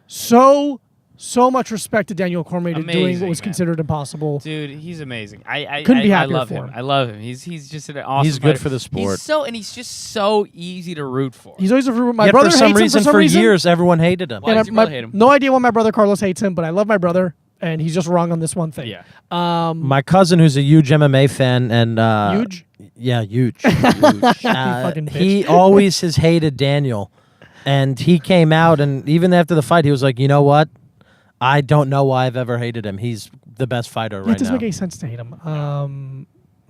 So much respect to Daniel Cormier to doing what Amazing, was man. considered impossible. Dude, he's amazing. I Couldn't be I happier love for him. him. I love him. He's just an awesome. He's good fighter. for the sport. He's just so easy to root for. He's always my Yet brother for some hates reason, him for some reason. years, everyone hated him. Why And does your brother hate him? no idea why my brother Carlos hates him, but I love my brother, and he's just wrong on this one thing. Yeah. My cousin, who's a huge MMA fan, and Huge? yeah, huge. fucking bitch. He always has hated Daniel, and he came out, and even after the fight, he was like, "You know what? I don't know why I've ever hated him. He's the best fighter It right doesn't now." make any sense to hate him.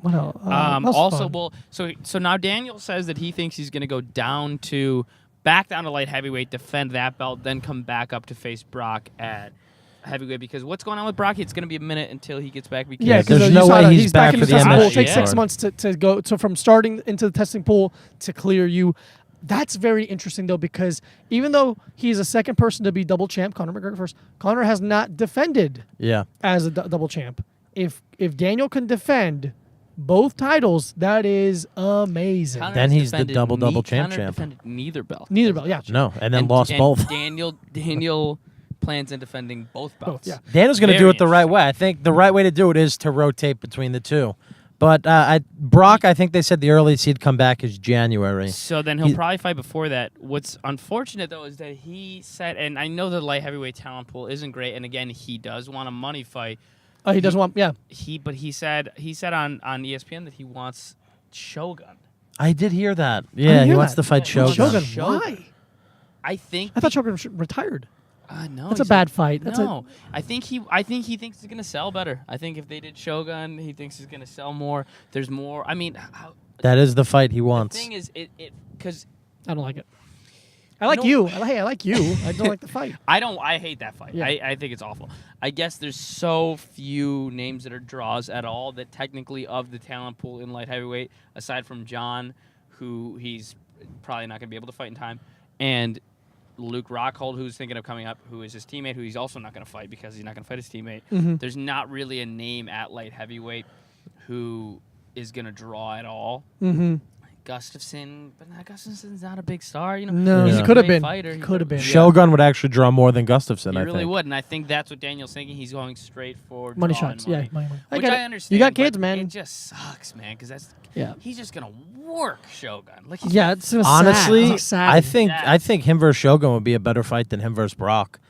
What else? That's Also, fun. well, so now Daniel says that he thinks he's going to go back down to light heavyweight, defend that belt, then come back up to face Brock at heavyweight. Because what's going on with Brock? It's going to be a minute until he gets back. Because Yeah, there's because no way he's back in for the the testing pool. It MSG takes 6 card. months to go. So from starting into the testing pool to clear you, that's very interesting though, because even though he's a second person to be double champ, Conor McGregor first, Conor has not defended Yeah. as a double champ. If Daniel can defend both titles, that is amazing. Conor Then has he's the defended double champ Conor champ. defended neither belt. Neither belt, yeah. No, and then lost both. Daniel plans on defending both belts. yeah. Daniel's going to do Very it the right way. I think the right way to do it is to rotate between the two. But Brock, I think they said the earliest he'd come back is January. So then he'll He- probably fight before that. What's unfortunate though is that he said, and I know the light heavyweight talent pool isn't great, and again he does want a money fight. He doesn't want, yeah. But he said on ESPN that he wants Shogun. I did hear that. I Yeah, didn't he hear wants that. to fight Shogun. Shogun. Shogun, why? I think I thought Shogun retired. no, That's a he's bad fight. That's no, I think he thinks he's gonna sell better. I think if they did Shogun, he thinks he's gonna sell more. There's more. I mean, That is the fight he the wants. thing is, it because I don't like it. I like No. you. I like you. I don't like the fight. I hate that fight. Yeah. I think it's awful. I guess there's so few names that are draws at all that technically of the talent pool in light heavyweight, aside from John, who he's probably not going to be able to fight in time, and Luke Rockhold, who's thinking of coming up, who is his teammate, who he's also not going to fight because he's not going to fight his teammate. Mhm. There's not really a name at light heavyweight who is going to draw at all. Mm-hmm. Gustafsson, but Gustafsson's not a big star. You know, No, he's he a could have great been. fighter. Could have been. Shogun would actually draw more than Gustafsson, He I really think. would, and I think that's what Daniel's thinking. He's going straight for Money drawing shots. money. Yeah, money. Which get I it. understand. You got but kids, man. It just sucks, man, because Yeah. he's just gonna work Shogun. Like he's Yeah, it's so Honestly, sad. I think Yes. him versus Shogun would be a better fight than him versus Brock.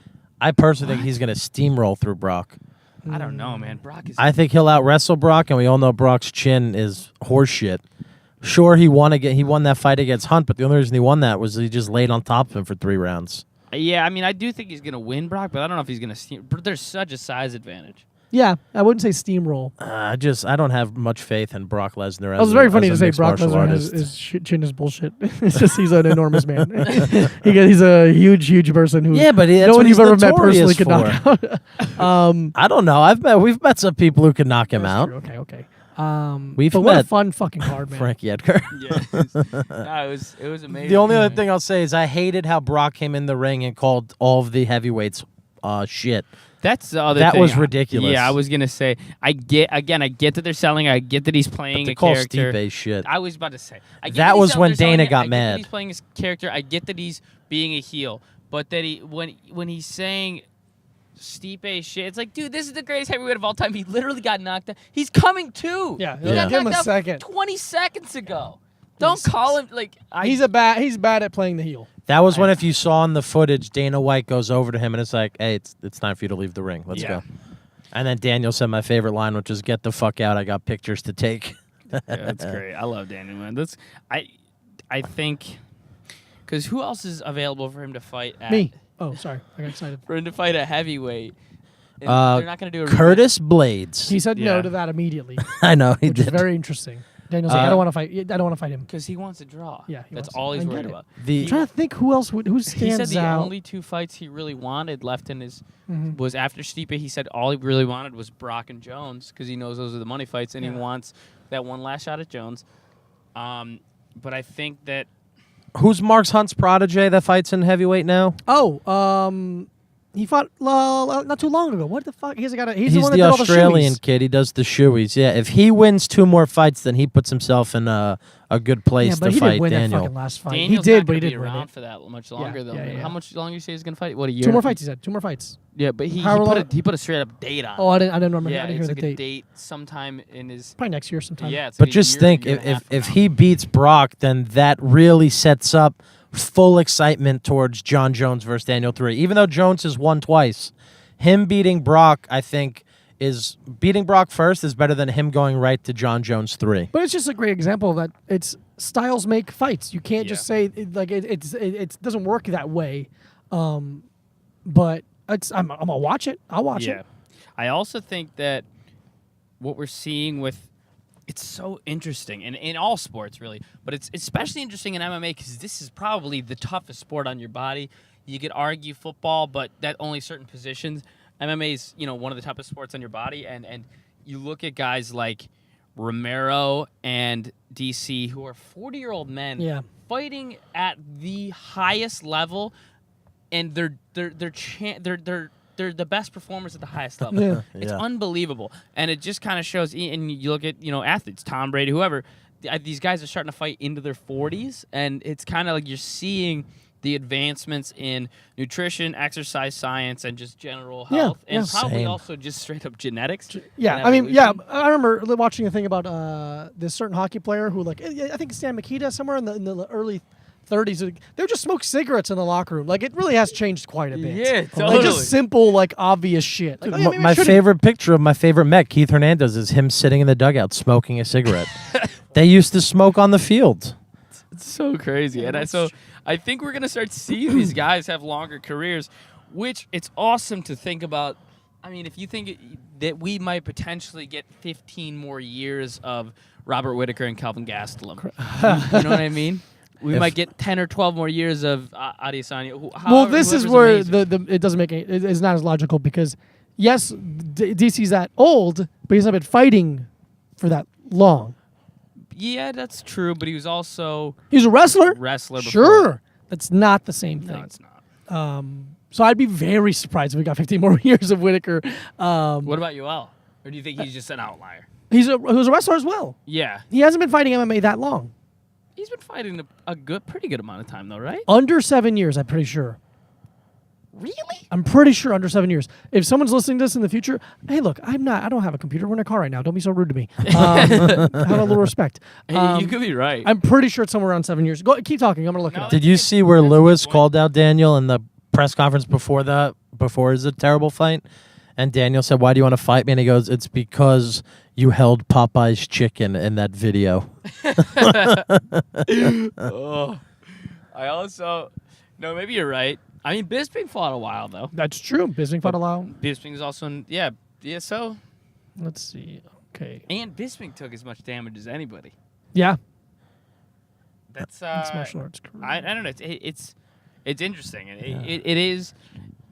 I personally think he's going to steamroll through Brock. I don't know, man. Brock is. I think he'll out wrestle Brock, and we all know Brock's chin is horseshit. Sure, he won that fight against Hunt, but the only reason he won that was he just laid on top of him for 3 rounds. Yeah, I mean, I do think he's gonna win Brock, but I don't know if he's gonna steam. But there's such a size advantage. Yeah, I wouldn't say steamroll. I don't have much faith in Brock Lesnar. It was very funny to say mixed Brock martial Lesnar artist. his chin is bullshit. It's just he's an enormous man. He's a huge person who Yeah, but that's no what one he's you've ever met notorious personally could knock out. I don't know. We've met some people who could knock him That's out. true. Okay. We've but what a met fun fucking card, man. Frankie Edgar. Yeah, it was amazing. The only other thing I'll say is I hated how Brock came in the ring and called all of the heavyweights shit. That's the other That thing. was ridiculous. Yeah, I was gonna say. I get that they're selling. I get that he's playing But to a call character. Stipe shit. I was about to say. I get That he's was sell- when they're selling Dana it. got I get that mad. he's playing his character. I get that he's being a heel, but that when he's saying Stipe shit, it's like, dude, this is the greatest heavyweight of all time. He literally got knocked out. He's coming too. Yeah, he got give him a knocked out second. 20 seconds ago. Don't call him like. He's bad at playing the heel. That was when, if you saw in the footage, Dana White goes over to him and it's like, "Hey, it's time for you to leave the ring. Let's go." And then Daniel said my favorite line, which is, "Get the fuck out. I got pictures to take." Yeah, that's great. I love Daniel, man. I think because who else is available for him to fight? Me. Oh, sorry. I got excited. For him to fight at heavyweight. And Uh, they're not going to do a Curtis Blades. He said no Yeah. to that immediately, I know he which is did. very interesting. Daniel's like, I don't want to fight. I don't want to fight him. because he wants to draw. Yeah, he that's wants all to. he's I get worried it. about. I'm trying to think who else who He stands said the out. only 2 fights he really wanted left in his Mhm. was after Stipe. He said all he really wanted was Brock and Jones because he knows those are the money fights, and he Yeah. wants that one last shot at Jones. But I think that Who's Mark Hunt's protege that fights in heavyweight now? He fought not too long ago. What the fuck? He's the one He's that the did all Australian the shoeies. kid. He does the shoeies. Yeah, if he wins 2 more fights, then he puts himself in a good place Yeah, but to he fight didn't win that Daniel. fucking last fight. Daniel's he did, not but he gonna be didn't win around it. for that much longer though. yeah, man. yeah. How much longer you say he's gonna fight? What, a year? 2 more fights. He said 2 more fights. Yeah, but he However long- put a straight up date on. Oh, I didn't remember. Yeah, I didn't it's hear like the a date. date sometime in his. Probably next year sometime. Yeah, it's But like a just year, think, year and a half if from he beats Brock, then that really sets up full excitement towards John Jones versus Daniel 3. Even though Jones has won twice, him beating Brock, I think, is beating Brock first is better than him going right to John Jones 3. But it's just a great example of that. It's styles make fights. You can't just say it doesn't work that way. But I'm gonna watch it. I'll watch it. I also think that what we're seeing with it's so interesting and in all sports really, but it's especially interesting in MMA because this is probably the toughest sport on your body. You could argue football, but that only certain positions. MMA is one of the toughest sports on your body, and you look at guys like Romero and DC who are 40-year-old men fighting at the highest level, and they're the best performers at the highest level. Yeah. It's unbelievable, and it just kind of shows. And you look at athletes, Tom Brady, whoever. These guys are starting to fight into their 40s, and it's kind of like you're seeing the advancements in nutrition, exercise science, and just general health, and probably Same. also just straight up genetics. Yeah, and I mean, yeah, evolution. I remember watching a thing about this certain hockey player who, like, I think Stan Mikita, somewhere in the early 30s, they would just smoke cigarettes in the locker room. Like, it really has changed quite a bit. Yeah, Like, totally. just simple, like, obvious shit. Like, maybe I My shouldn't- favorite picture of my favorite Met, Keith Hernandez, is him sitting in the dugout smoking a cigarette. They used to smoke on the field. It's so crazy, and I think we're gonna start seeing these guys have longer careers, which it's awesome to think about. I mean, if you think that we might potentially get 15 more years of Robert Whittaker and Kelvin Gastelum, you know what I mean? We might get 10 or 12 more years of Adesanya. Well, this is where amazing. it doesn't make it's not as logical because, yes, DC's that old, but he's not been fighting for that long. Yeah, that's true, but he was also He's a wrestler. wrestler before. Sure. That's not the same thing. No, it's not. So I'd be very surprised if we got 15 more years of Whittaker. What about Yoel? Or do you think he's just an outlier? He was a wrestler as well. Yeah. He hasn't been fighting MMA that long. He's been fighting a pretty good amount of time, though, right? Under 7 years, I'm pretty sure. Really? I'm pretty sure under 7 years. If someone's listening to this in the future, hey, look, I don't have a computer. We're in a car right now. Don't be so rude to me. Have a little respect. You could be right. I'm pretty sure it's somewhere around 7 years. Go, keep talking. I'm gonna look it No, up. Did you see where Lewis called out Daniel in the press conference before his terrible fight? And Daniel said, "Why do you want to fight me?" And he goes, "It's because you held Popeye's chicken in that video." Oh. I also... No, maybe you're right. I mean, Bisping fought a while, though. That's true. Bisping fought a lot. Bisping's also... Yeah, so... Let's see. Okay. And Bisping took as much damage as anybody. Yeah. That's... It's martial arts career. I don't know. It's interesting. It is...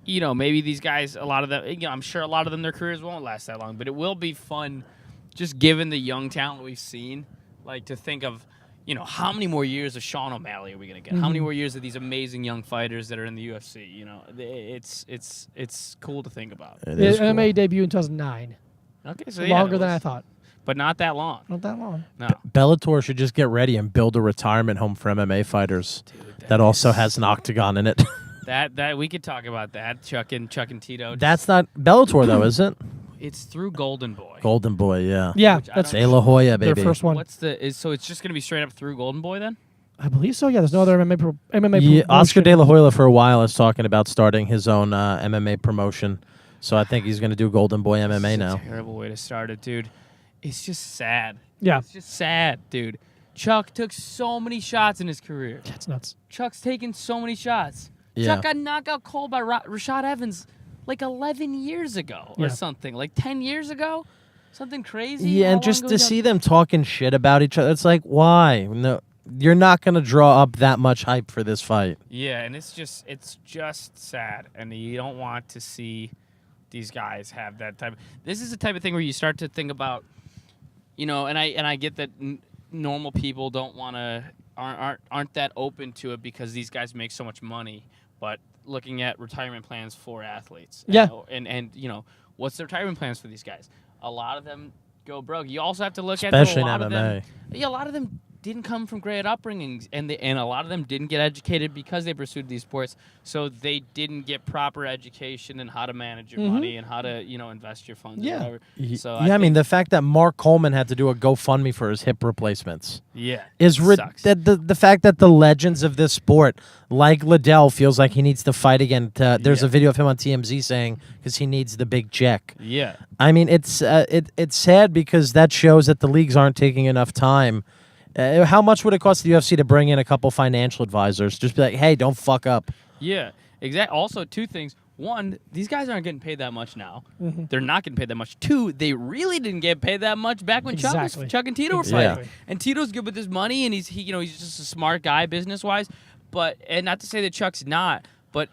You know, maybe these guys, a lot of them, I'm sure a lot of them, their careers won't last that long, but it will be fun, just given the young talent we've seen, like to think of, how many more years of Sean O'Malley are we going to get? How many more years of these amazing young fighters that are in the UFC? It's cool to think about. The MMA debut in 2009. Okay, so Longer than I thought. But not that long. Not that long. No. Bellator should just get ready and build a retirement home for MMA fighters that also has an octagon in it. That we could talk about that. Chuck and Tito. That's not Bellator though, is it? It's through Golden Boy. Golden Boy, yeah. Yeah, Which I that's don't- De La Hoya, their baby. first one. So it's just gonna be straight up through Golden Boy then? I believe so. Yeah, there's no other MMA Yeah, Oscar promotion. De La Hoya for a while is talking about starting his own MMA promotion. So I think he's going to do Golden Boy MMA now. Terrible way to start it, dude. It's just sad. Yeah, It's just sad, dude. Chuck took so many shots in his career. that's nuts. Chuck's taken so many shots. Yeah. Chuck got knocked out cold by Rashad Evans like 11 years ago or Yeah. something. Like 10 years ago? Something crazy? Yeah, How and long just ago to was that? see them talking shit about each other, it's like, why? No, you're not going to draw up that much hype for this fight. Yeah, and it's just sad. And you don't want to see these guys have that type. This is the type of thing where you start to think about, and I get that normal people don't want to aren't that open to it because these guys make so much money. But looking at retirement plans for athletes, Yeah. and what's the retirement plans for these guys? A lot of them go broke. You also have to look Especially at a lot in of them. MMA. Yeah, a lot of them didn't come from great upbringings, and a lot of them didn't get educated because they pursued these sports, so they didn't get proper education in how to manage your money and how to invest your funds. Yeah. Or whatever. So I mean, the fact that Mark Coleman had to do a GoFundMe for his hip replacements yeah, is sucks. the fact that the legends of this sport, like Liddell, feels like he needs to fight again. There's Yeah. a video of him on TMZ saying because he needs the big check. Yeah. I mean, it's sad because that shows that the leagues aren't taking enough time. How much would it cost the UFC to bring in a couple financial advisors? Just be like, hey, don't fuck up. Yeah, exactly. Also, two things. One, these guys aren't getting paid that much now. They're not getting paid that much. Two, they really didn't get paid that much back when Exactly. Chuck and Tito were Exactly. fighting. And Tito's good with his money, and he's just a smart guy business wise. And not to say that Chuck's not, but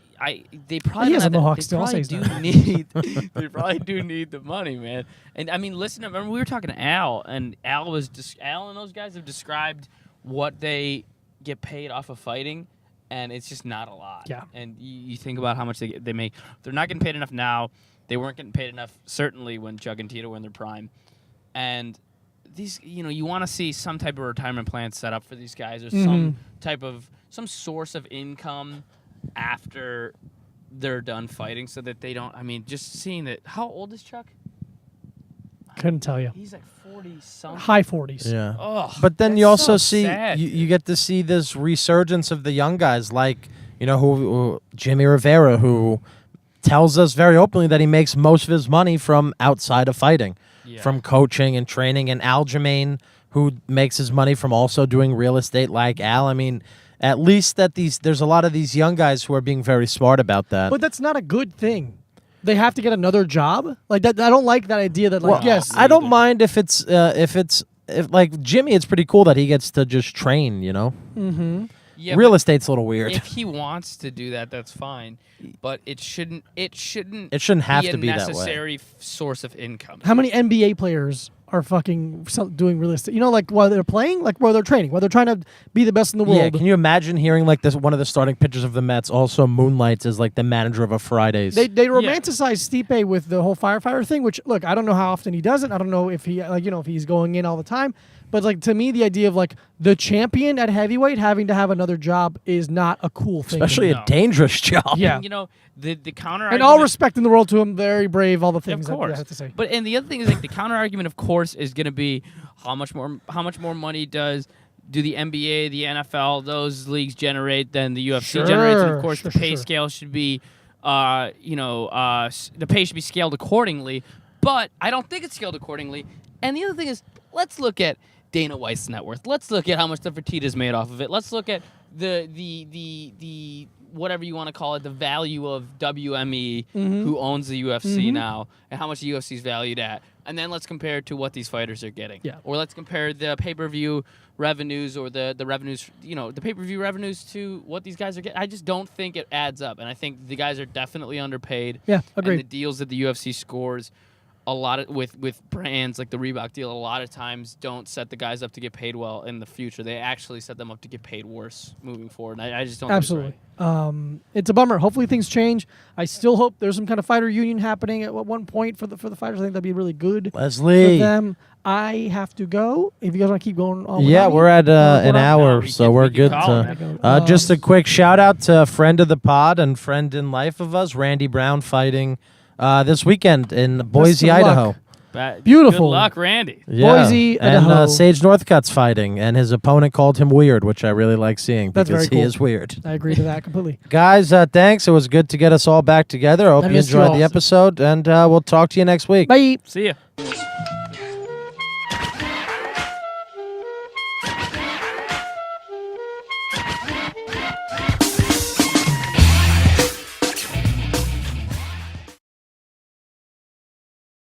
they probably He has don't a have mohawk they still, I'll probably say do he's need they probably do need the money, man. And I mean, listen, remember we were talking to Al, and Al and those guys have described what they get paid off of fighting, and it's just not a lot. Yeah. And you think about how much they make. They're not getting paid enough now. They weren't getting paid enough certainly when Chuck and Tito were in their prime. And these, you want to see some type of retirement plan set up for these guys, or some source of income after they're done fighting, so that they don't. I mean, just seeing that. How old is Chuck? Couldn't tell you. He's like 40 something. High 40s. Yeah. Oh, But then that's you also so see sad, you get to see this resurgence of the young guys, like who Jimmy Rivera, who tells us very openly that he makes most of his money from outside of fighting, Yeah. from coaching and training, and Aljamain, who makes his money from also doing real estate, like Al. I mean, at least there's a lot of these young guys who are being very smart about that. But that's not a good thing. They have to get another job like that. I don't like that idea that Well, yes, I don't mind if like Jimmy, it's pretty cool that he gets to just train. Yeah, Real but estate's a little weird. if he wants to do that, that's fine. But it shouldn't. It shouldn't have be to a be that way. necessary source of income. How many NBA players are fucking doing real estate? Like while they're playing, like while they're training, while they're trying to be the best in the world. Yeah, can you imagine hearing like this? One of the starting pitchers of the Mets also moonlights as like the manager of a Fridays. They romanticize Stipe with the whole firefighter thing, which look, I don't know how often he does it. I don't know if he if he's going in all the time, But like to me, the idea of like the champion at heavyweight having to have another job is not a cool thing. Especially No. a dangerous job. Yeah. You know, the counter And argument, all respect in the world to him, very brave, all the things of that I course. have to say. But and the other thing is like the counter argument, of course, is going to be how much more money do the NBA, the NFL, those leagues generate than the UFC generates? And of course, the pay scale should be, the pay should be scaled accordingly. But I don't think it's scaled accordingly. And the other thing is, let's look at Dana White's net worth. Let's look at how much the Fertitta's made off of it. Let's look at the whatever you want to call it, the value of WME, who owns the UFC now, and how much the UFC is valued at. And then let's compare it to what these fighters are getting. Yeah. Or let's compare the pay-per-view revenues or the revenues, the pay-per-view revenues to what these guys are getting. I just don't think it adds up. And I think the guys are definitely underpaid. Yeah, agreed. And the deals that the UFC scores a lot of, with brands like the Reebok deal, a lot of times don't set the guys up to get paid well in the future. They actually set them up to get paid worse moving forward. And I just don't Absolutely. think it's right. It's a bummer. Hopefully things change. I still hope there's some kind of fighter union happening at one point for the fighters. I think that'd be really good Leslie. for them. I have to go. If you guys want to keep going on. Yeah, without me, we're at an on? hour, we so can- we're we can good call to. it, man. Just a quick shout out to friend of the pod and friend in life of us, Randy Brown, fighting this weekend in Boise, of luck. Idaho. Beautiful. Good luck, Randy. Yeah. Boise, and Idaho. Sage Northcutt's fighting, and his opponent called him weird, which I really like seeing That's because very cool. he is weird. I agree to that completely. Guys, thanks. It was good to get us all back together. I hope I you missed you enjoyed all. the episode, and we'll talk to you next week. Bye. See ya.